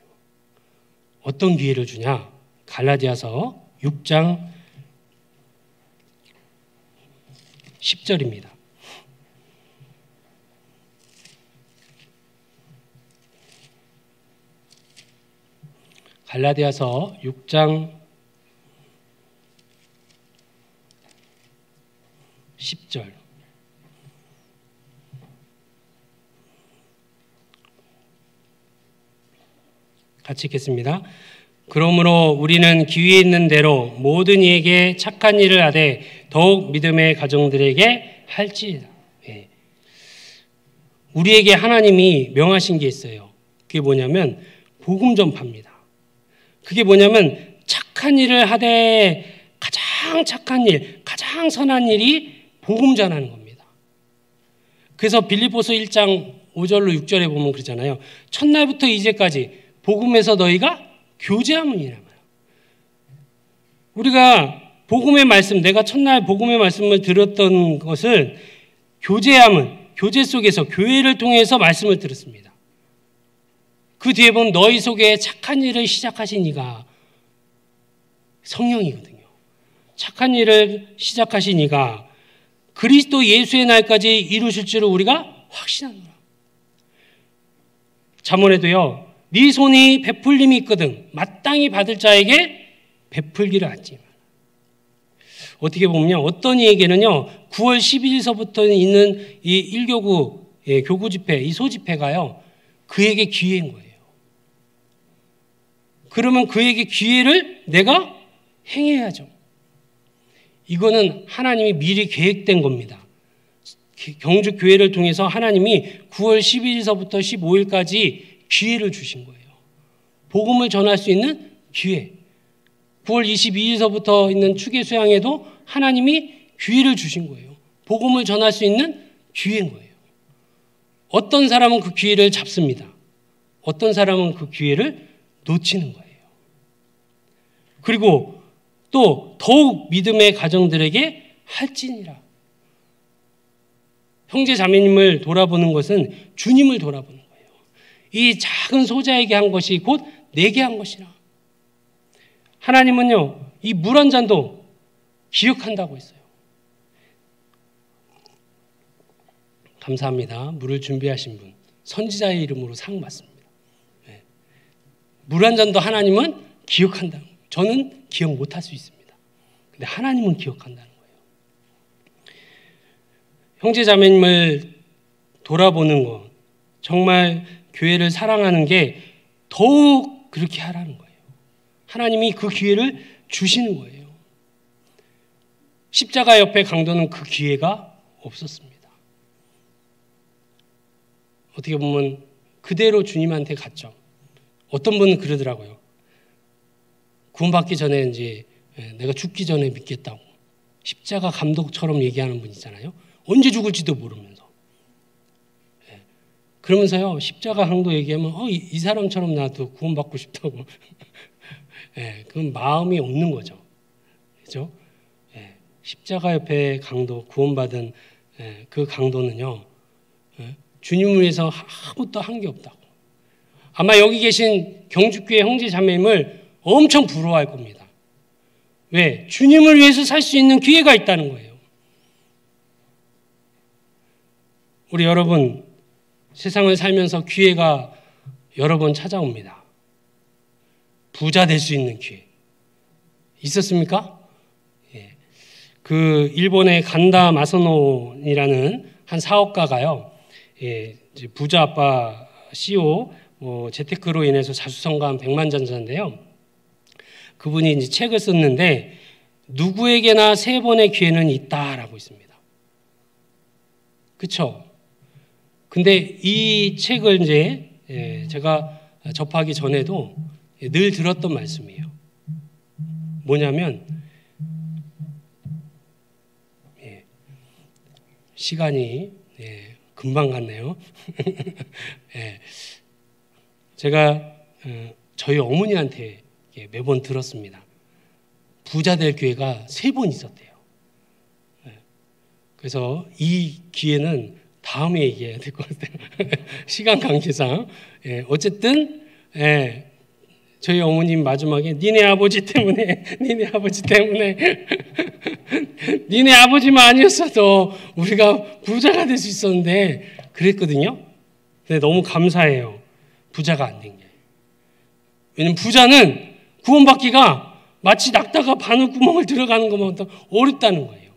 어떤 기회를 주냐? 갈라디아서 6장 10절입니다. 갈라디아서 6장 10절. 같이 읽겠습니다. 그러므로 우리는 기회 있는 대로 모든 이에게 착한 일을 하되 더욱 믿음의 가정들에게 할지니라. 우리에게 하나님이 명하신 게 있어요. 그게 뭐냐면 복음 전파입니다. 그게 뭐냐면 착한 일을 하되 가장 착한 일, 가장 선한 일이 복음 전하는 겁니다. 그래서 빌립보서 1장 5절로 6절에 보면 그러잖아요. 첫날부터 이제까지 복음에서 너희가 교제하느니라. 우리가 복음의 말씀, 내가 첫날 복음의 말씀을 들었던 것은 교제함은 교제 속에서 교회를 통해서 말씀을 들었습니다. 그 뒤에 보면 너희 속에 착한 일을 시작하신 이가 성령이거든요. 착한 일을 시작하신 이가 그리스도 예수의 날까지 이루실 줄을 우리가 확신합니다. 잠언에도요. 네 손이 베풀림이 있거든 마땅히 받을 자에게 베풀기를 하지. 어떻게 보면요. 어떤 이에게는요. 9월 12일서부터 있는 이 1교구 교구 집회, 이 소집회가요. 그에게 기회인 거예요. 그러면 그에게 기회를 내가 행해야죠. 이거는 하나님이 미리 계획된 겁니다. 경주 교회를 통해서 하나님이 9월 12일서부터 15일까지 기회를 주신 거예요. 복음을 전할 수 있는 기회. 9월 22일서부터 있는 추계 수양에도 하나님이 기회를 주신 거예요. 복음을 전할 수 있는 기회인 거예요. 어떤 사람은 그 기회를 잡습니다. 어떤 사람은 그 기회를 놓치는 거예요. 그리고 또 더욱 믿음의 가정들에게 할지니라. 형제 자매님을 돌아보는 것은 주님을 돌아보는 거예요. 이 작은 소자에게 한 것이 곧 내게 한 것이라. 하나님은요, 이 물 한 잔도 기억한다고 했어요. 감사합니다. 물을 준비하신 분, 선지자의 이름으로 상 받습니다. 물 한 잔도 하나님은 기억한다는 거예요. 저는 기억 못할 수 있습니다. 근데 하나님은 기억한다는 거예요. 형제 자매님을 돌아보는 것, 정말 교회를 사랑하는 게 더욱 그렇게 하라는 거예요. 하나님이 그 기회를 주시는 거예요. 십자가 옆에 강도는 그 기회가 없었습니다. 어떻게 보면 그대로 주님한테 갔죠. 어떤 분은 그러더라고요. 구원받기 전에 이제 내가 죽기 전에 믿겠다고 십자가 감독처럼 얘기하는 분 있잖아요. 언제 죽을지도 모르면서. 그러면서요 십자가 강도 얘기하면 이 사람처럼 나도 구원받고 싶다고. 그건 마음이 없는 거죠. 그렇죠? 십자가 옆에 강도, 구원받은 그 강도는요 주님을 위해서 아무것도 한 게 없다고. 아마 여기 계신 경주교회 형제 자매님을 엄청 부러워할 겁니다. 왜? 주님을 위해서 살 수 있는 기회가 있다는 거예요. 우리 여러분 세상을 살면서 기회가 여러 번 찾아옵니다. 부자 될 수 있는 기회 있었습니까? 그 일본의 간다 마사노이라는 한 사업가가요, 부자 아빠 CEO 재테크로 인해서 자수성가한 백만장자인데요. 그분이 이제 책을 썼는데 누구에게나 3번의 기회는 있다라고 있습니다. 그렇죠? 근데 이 책을 이제 제가 접하기 전에도 늘 들었던 말씀이에요. 뭐냐면 시간이 금방 갔네요. 제가 저희 어머니한테 매번 들었습니다. 부자 될 기회가 3번 있었대요. 그래서 이 기회는 다음에 얘기해야 될 것 같아요. 시간 관계상. 어쨌든 저희 어머님 마지막에 니네 아버지 때문에 니네 아버지만 아니었어도 우리가 부자가 될 수 있었는데 그랬거든요. 근데 너무 감사해요. 부자가 안 된 게. 왜냐면 부자는 구원받기가 마치 낙타가 바늘구멍을 들어가는 것만큼 어렵다는 거예요.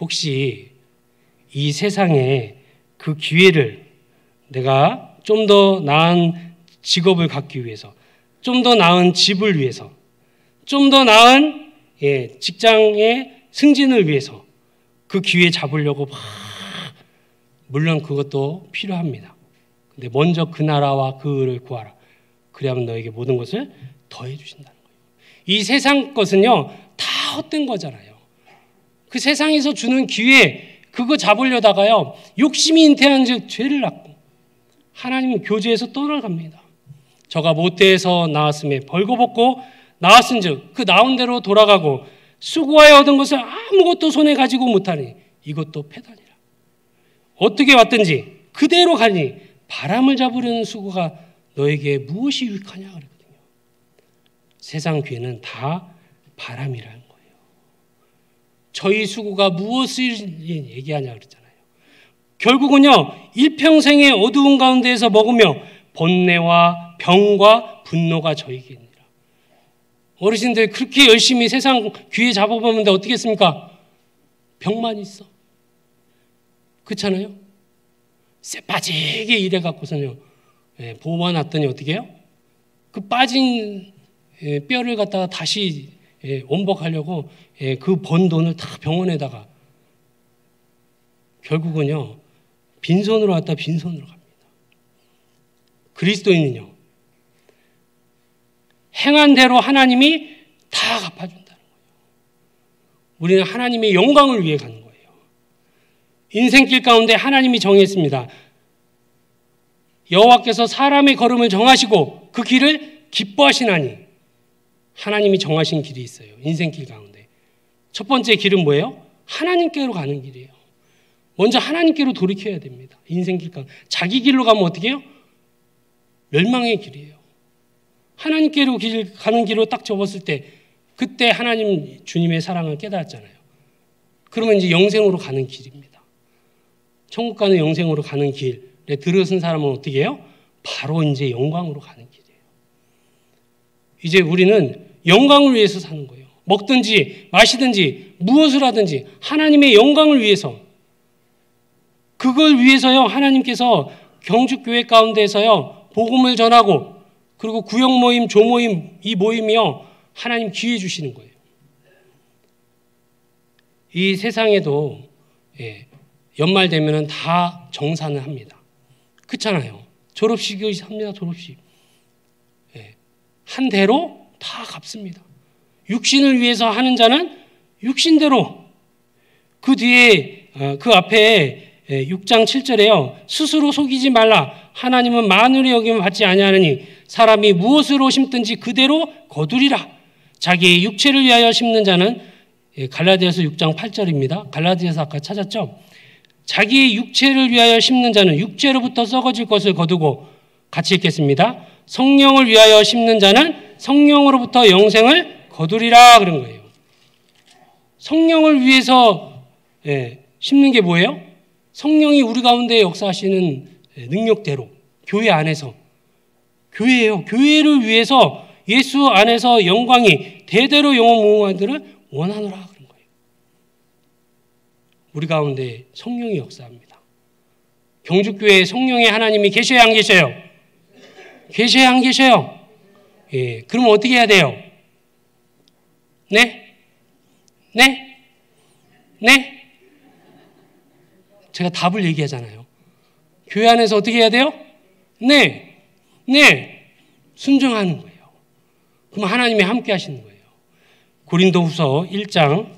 혹시 이 세상에 그 기회를 내가 좀 더 나은 직업을 갖기 위해서, 좀 더 나은 집을 위해서, 좀 더 나은 직장의 승진을 위해서 그 기회 잡으려고 막, 물론 그것도 필요합니다. 근데 먼저 그 나라와 그 의를 구하라. 그래야만 너에게 모든 것을 더해 주신다는 거예요. 이 세상 것은요 다 헛된 거잖아요. 그 세상에서 주는 기회 그거 잡으려다가요 욕심이 잉태한 즉 죄를 낳고 하나님은 교제에서 떠나갑니다. 저가 모태에서 나왔음에 벌거벗고 나왔은 즉 그 나온 대로 돌아가고 수고하여 얻은 것을 아무것도 손에 가지고 못하니 이것도 패단이라. 어떻게 왔든지 그대로 가니 바람을 잡으려는 수고가 너에게 무엇이 유익하냐 그랬거든요. 세상 기회는 다 바람이라는 거예요. 저희 수고가 무엇을 얘기하냐 그랬잖아요. 결국은요 일평생의 어두운 가운데에서 먹으며 번뇌와 병과 분노가 저에게 있느니라. 어르신들 그렇게 열심히 세상 기회 잡아보는데 어떻게 했습니까? 병만 있어. 그렇잖아요. 쎄빠지게 일해갖고서는요 보호해놨더니 어떻게 해요? 그 빠진 뼈를 갖다가 다시 원복하려고 그 번 돈을 다 병원에다가 결국은요 빈손으로 왔다 빈손으로 갑니다. 그리스도인은요 행한 대로 하나님이 다 갚아준다는 거예요. 우리는 하나님의 영광을 위해 가는 거예요. 인생길 가운데 하나님이 정했습니다. 여호와께서 사람의 걸음을 정하시고 그 길을 기뻐하시나니 하나님이 정하신 길이 있어요. 인생길 가운데. 첫 번째 길은 뭐예요? 하나님께로 가는 길이에요. 먼저 하나님께로 돌이켜야 됩니다. 인생길 가운데. 자기 길로 가면 어떻게 해요? 멸망의 길이에요. 하나님께로 가는 길로 딱 접었을 때 그때 하나님 주님의 사랑을 깨달았잖아요. 그러면 이제 영생으로 가는 길입니다. 천국 가는 영생으로 가는 길에 들어선 사람은 어떻게 해요? 바로 이제 영광으로 가는 길이에요. 이제 우리는 영광을 위해서 사는 거예요. 먹든지 마시든지 무엇을 하든지 하나님의 영광을 위해서 그걸 위해서요 하나님께서 경주교회 가운데서요 복음을 전하고 그리고 구역 모임, 조모임 이 모임이요 하나님 기회 주시는 거예요. 이 세상에도 연말 되면은 다 정산을 합니다. 그렇잖아요. 졸업식이 합니다. 졸업식. 한 대로 다 갚습니다. 육신을 위해서 하는 자는 육신대로 그 뒤에 그 앞에 6장 7절에요. 스스로 속이지 말라. 하나님은 만물의 여김을 받지 아니하느니 사람이 무엇으로 심든지 그대로 거두리라. 자기의 육체를 위하여 심는 자는 갈라디아서 6장 8절입니다. 갈라디아서 아까 찾았죠? 자기의 육체를 위하여 심는 자는 육체로부터 썩어질 것을 거두고 같이 읽겠습니다. 성령을 위하여 심는 자는 성령으로부터 영생을 거두리라 그런 거예요. 성령을 위해서 심는 게 뭐예요? 성령이 우리 가운데 역사하시는 능력대로 교회 안에서 교회예요. 교회를 위해서 예수 안에서 영광이 대대로 영원무궁하기를 원하노라 그런 거예요. 우리 가운데 성령이 역사합니다. 경주교회에 성령의 하나님이 계셔야 안 계셔요? 계셔야 안 계셔요? 예, 그럼 어떻게 해야 돼요? 네? 네? 네? 제가 답을 얘기하잖아요. 교회 안에서 어떻게 해야 돼요? 네, 순종하는 거예요. 그럼 하나님이 함께 하시는 거예요. 고린도후서 1장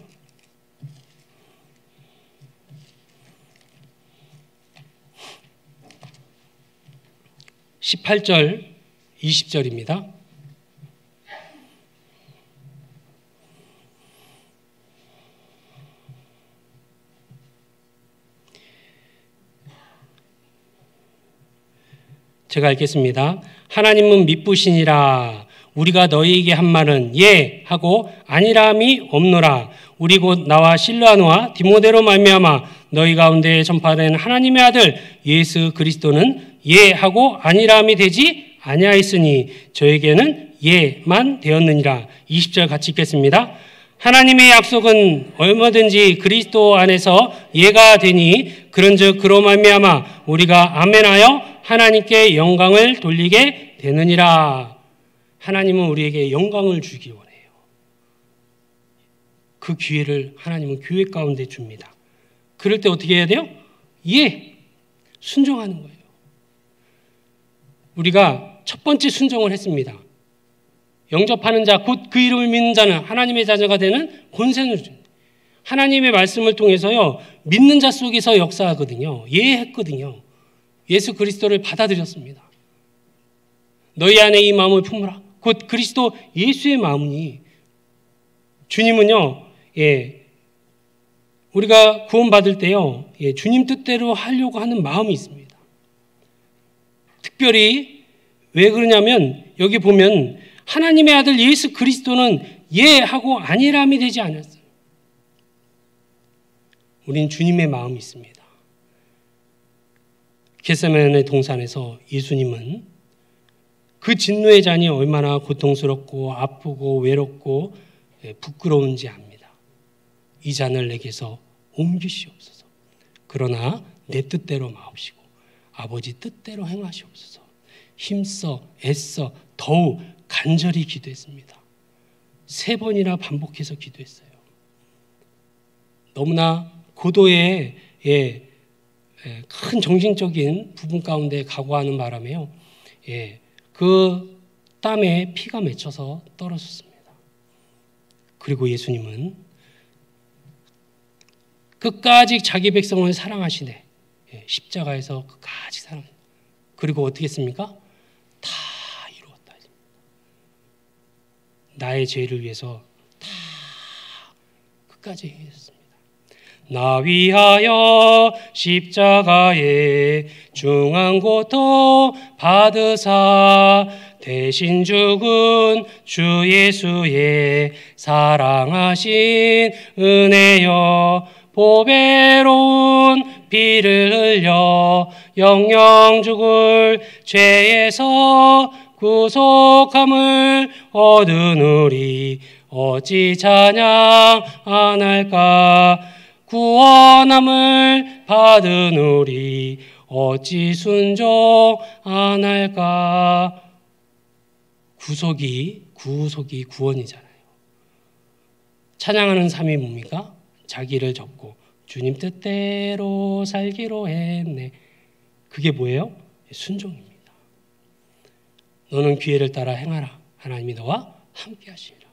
18절 20절입니다. 제가 읽겠습니다. 하나님은 미쁘시니라. 우리가 너희에게 한 말은 예 하고 아니라함이 없노라. 우리 곧 나와 실로아노와 디모데로 말미암아 너희 가운데 전파된 하나님의 아들 예수 그리스도는 예 하고 아니라함이 되지 아니하였으니 저에게는 예만 되었느니라. 20절 같이 읽겠습니다. 하나님의 약속은 얼마든지 그리스도 안에서 예가 되니 그런즉 그로 말미암아 우리가 아멘하여 하나님께 영광을 돌리게 되느니라. 하나님은 우리에게 영광을 주기 원해요. 그 기회를 하나님은 교회 가운데 줍니다. 그럴 때 어떻게 해야 돼요? 예, 순종하는 거예요. 우리가 첫 번째 순종을 했습니다. 영접하는 자, 곧 그 이름을 믿는 자는 하나님의 자녀가 되는 권세를 줍니다. 하나님의 말씀을 통해서요, 믿는 자 속에서 역사하거든요. 예했거든요. 예수 그리스도를 받아들였습니다. 너희 안에 이 마음을 품으라. 곧 그리스도 예수의 마음이니 주님은요, 우리가 구원받을 때요, 주님 뜻대로 하려고 하는 마음이 있습니다. 특별히 왜 그러냐면 여기 보면 하나님의 아들 예수 그리스도는 예하고 아니람이 되지 않았어요. 우린 주님의 마음이 있습니다. 겟세마네 동산에서 예수님은 그 진노의 잔이 얼마나 고통스럽고 아프고 외롭고 부끄러운지 압니다. 이 잔을 내게서 옮기시옵소서. 그러나 내 뜻대로 마옵시고 아버지 뜻대로 행하시옵소서. 힘써 애써 더욱 간절히 기도했습니다. 3번이나 반복해서 기도했어요. 너무나 고도의 큰 정신적인 부분 가운데 각오하는 바람에요. 그 땀에 피가 맺혀서 떨어졌습니다. 그리고 예수님은 끝까지 자기 백성을 사랑하시네. 십자가에서 끝까지 사랑하시네. 그리고 어떻게 했습니까? 다 이루었다. 나의 죄를 위해서 다 끝까지 했습니다. 나 위하여 십자가에 중한 고통 받으사 대신 죽은 주 예수의 사랑하신 은혜여 보배로운 피를 흘려 영영 죽을 죄에서 구속함을 얻으누리 어찌 찬양 안 할까 구원함을 받으누리 어찌 순종 안 할까. 구속이 구원이잖아요. 찬양하는 삶이 뭡니까? 자기를 접고 주님 뜻대로 살기로 했네. 그게 뭐예요? 순종입니다. 너는 기회를 따라 행하라. 하나님이 너와 함께 하시리라.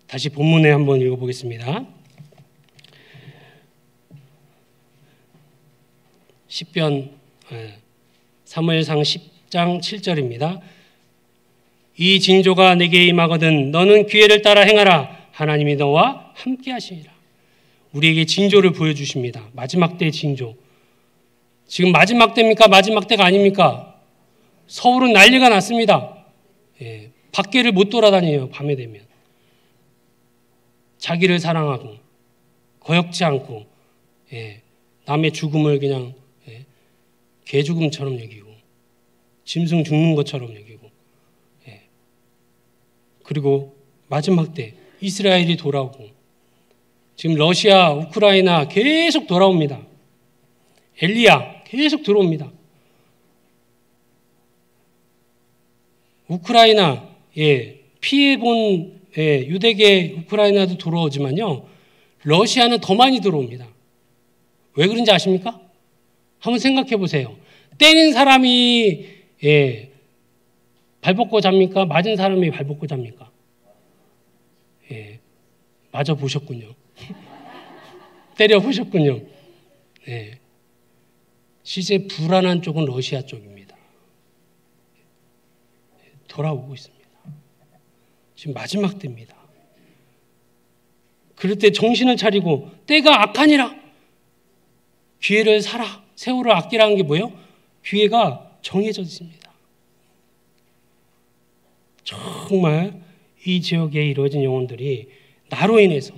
다시 본문에 한번 읽어보겠습니다. 시편 사무엘상 10장 7절입니다. 이 징조가 내게 임하거든 너는 기회를 따라 행하라. 하나님이 너와 함께 하시리라. 우리에게 징조를 보여주십니다. 마지막 때 징조. 지금 마지막 때입니까? 마지막 때가 아닙니까? 서울은 난리가 났습니다. 밖에를 못 돌아다녀요. 밤에 되면. 자기를 사랑하고 거역지 않고 남의 죽음을 그냥 개죽음처럼 여기고 짐승 죽는 것처럼 여기고 그리고 마지막 때 이스라엘이 돌아오고 지금 러시아, 우크라이나 계속 돌아옵니다. 엘리야 계속 들어옵니다. 우크라이나 피해본 유대계 우크라이나도 들어오지만요. 러시아는 더 많이 들어옵니다. 왜 그런지 아십니까? 한번 생각해 보세요. 때린 사람이 발 벗고 잡니까? 맞은 사람이 발 벗고 잡니까? 맞아 보셨군요. 때려 보셨군요. 실제 불안한 쪽은 러시아 쪽입니다. 돌아오고 있습니다. 지금 마지막 때입니다. 그럴 때 정신을 차리고 때가 악하니라 기회를 사라, 세월을 아끼라는 게 뭐예요? 기회가 정해져 있습니다. 정말 이 지역에 이루어진 영혼들이 나로 인해서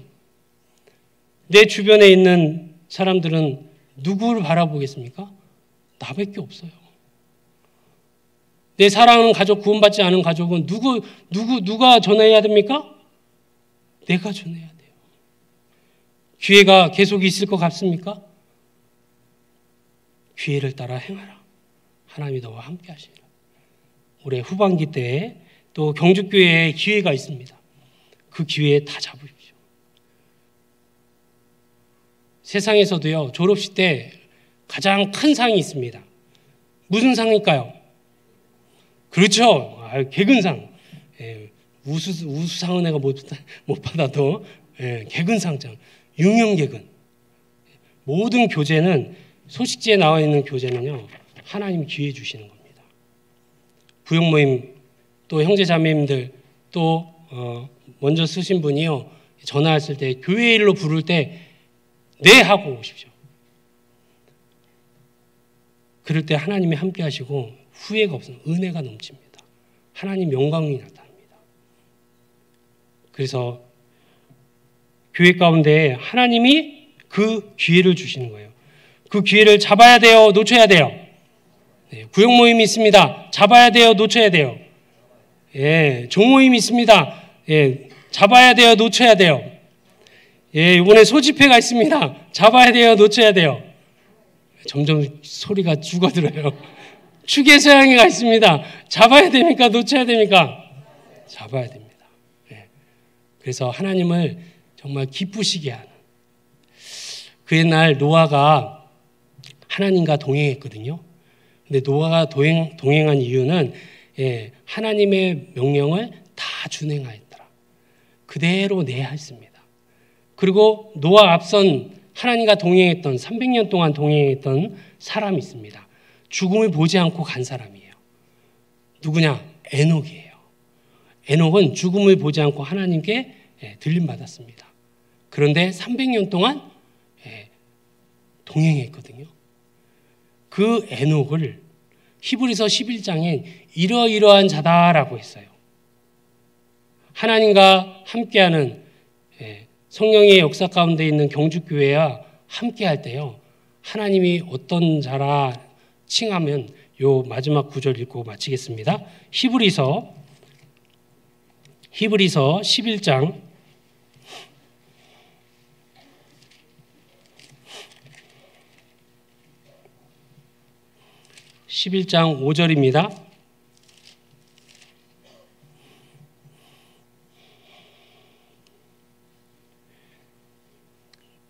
내 주변에 있는 사람들은 누구를 바라보겠습니까? 나밖에 없어요. 내 사랑하는 가족, 구원받지 않은 가족은 누가 전해야 됩니까? 내가 전해야 돼요. 기회가 계속 있을 것 같습니까? 기회를 따라 행하라. 하나님이 너와 함께 하시리라. 올해 후반기 때에 또 경주교회에 기회가 있습니다. 그 기회에 다 잡으십시오. 세상에서도요, 졸업식 때 가장 큰 상이 있습니다. 무슨 상일까요? 그렇죠. 개근상. 우수상은 내가 못 받아도 개근상장, 융영개근. 모든 교재는, 소식지에 나와 있는 교재는요, 하나님이 기회 주시는 겁니다. 부역모임 또 형제자매님들 또 먼저 쓰신 분이요, 전화했을 때 교회 일로 부를 때 네 하고 오십시오. 그럴 때 하나님이 함께 하시고 후회가 없어요. 은혜가 넘칩니다. 하나님 영광이 나타납니다. 그래서 교회 가운데 하나님이 그 기회를 주시는 거예요. 그 기회를 잡아야 돼요? 놓쳐야 돼요? 구역 모임이 있습니다. 잡아야 돼요? 놓쳐야 돼요? 종모임이 있습니다. 잡아야 돼요? 놓쳐야 돼요? 이번에 소집회가 있습니다. 잡아야 돼요? 놓쳐야 돼요? 점점 소리가 죽어들어요. 추계서양회가 있습니다. 잡아야 됩니까? 놓쳐야 됩니까? 잡아야 됩니다. 그래서 하나님을 정말 기쁘시게 하는, 그 옛날 노아가 하나님과 동행했거든요. 근데 노아가 동행한 이유는 하나님의 명령을 다 준행하였더라. 그대로 내했습니다. 그리고 노아 앞선 하나님과 동행했던 300년 동안 동행했던 사람이 있습니다. 죽음을 보지 않고 간 사람이에요. 누구냐? 에녹이에요. 에녹은 죽음을 보지 않고 하나님께 들림받았습니다. 그런데 300년 동안 동행했거든요. 그 에녹을 히브리서 11장에 이러이러한 자다라고 했어요. 하나님과 함께하는 성령의 역사 가운데 있는 경주교회와 함께할 때요, 하나님이 어떤 자라 칭하면 요 마지막 구절 읽고 마치겠습니다. 히브리서 11장 5절입니다.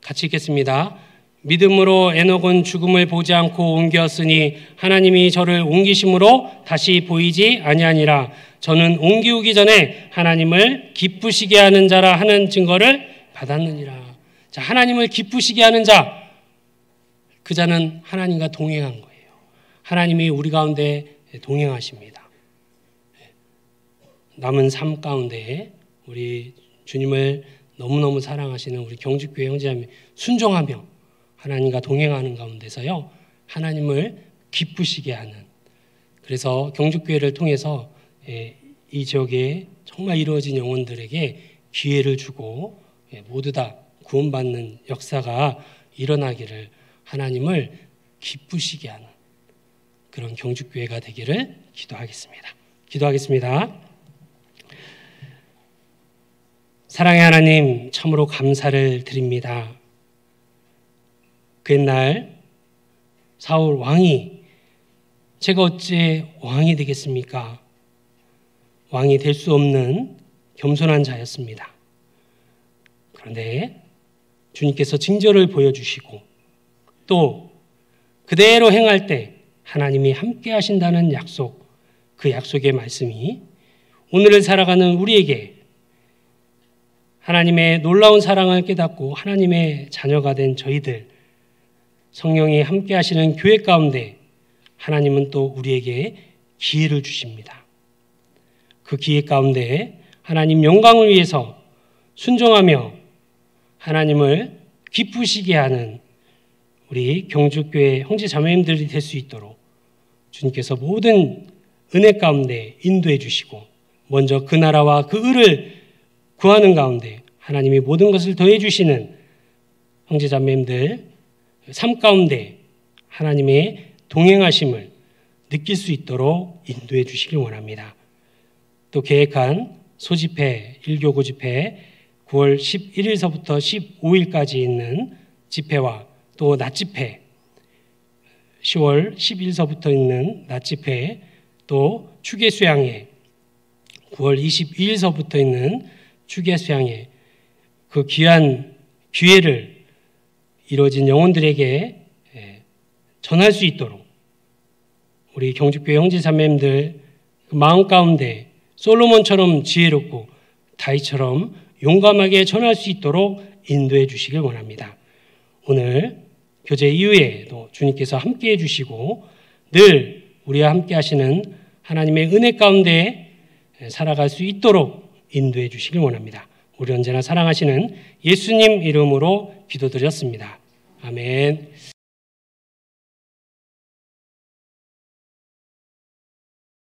같이 읽겠습니다. 믿음으로 에녹은 죽음을 보지 않고 옮겼으니 하나님이 저를 옮기심으로 다시 보이지 아니하니라. 저는 옮기우기 전에 하나님을 기쁘시게 하는 자라 하는 증거를 받았느니라. 자, 하나님을 기쁘시게 하는 자, 그 자는 하나님과 동행한 거예요. 하나님이 우리 가운데 동행하십니다. 남은 삶 가운데 우리 주님을 너무너무 사랑하시는 우리 경주교회 형제자매 순종하며 하나님과 동행하는 가운데서요, 하나님을 기쁘시게 하는, 그래서 경주교회를 통해서 이 지역에 정말 이루어진 영혼들에게 기회를 주고 모두 다 구원받는 역사가 일어나기를, 하나님을 기쁘시게 하는 그런 경주교회가 되기를 기도하겠습니다. 사랑의 하나님, 참으로 감사를 드립니다. 그 옛날 사울 왕이, 제가 어찌 왕이 되겠습니까? 왕이 될 수 없는 겸손한 자였습니다. 그런데 주님께서 징조를 보여주시고 또 그대로 행할 때 하나님이 함께 하신다는 약속, 그 약속의 말씀이 오늘을 살아가는 우리에게 하나님의 놀라운 사랑을 깨닫고 하나님의 자녀가 된 저희들, 성령이 함께 하시는 교회 가운데 하나님은 또 우리에게 기회를 주십니다. 그 기회 가운데 하나님 영광을 위해서 순종하며 하나님을 기쁘시게 하는 우리 경주교회 형제 자매님들이 될 수 있도록 주님께서 모든 은혜 가운데 인도해 주시고 먼저 그 나라와 그 의를 구하는 가운데 하나님이 모든 것을 더해 주시는 형제 자매님들 삶 가운데 하나님의 동행하심을 느낄 수 있도록 인도해 주시길 원합니다. 또 계획한 소집회, 일교구 집회 9월 11일서부터 15일까지 있는 집회와 또 낮집회, 10월 10일서부터 있는 낮집회, 또 추계수양회, 9월 22일서부터 있는 추계수양회, 그 귀한 기회를 이루어진 영혼들에게 전할 수 있도록 우리 경주교회 형제자매님들 마음 가운데 솔로몬처럼 지혜롭고 다윗처럼 용감하게 전할 수 있도록 인도해 주시길 원합니다. 오늘 교제 이후에도 주님께서 함께해 주시고 늘 우리와 함께 하시는 하나님의 은혜 가운데 살아갈 수 있도록 인도해 주시길 원합니다. 우리 언제나 사랑하시는 예수님 이름으로 기도드렸습니다. 아멘.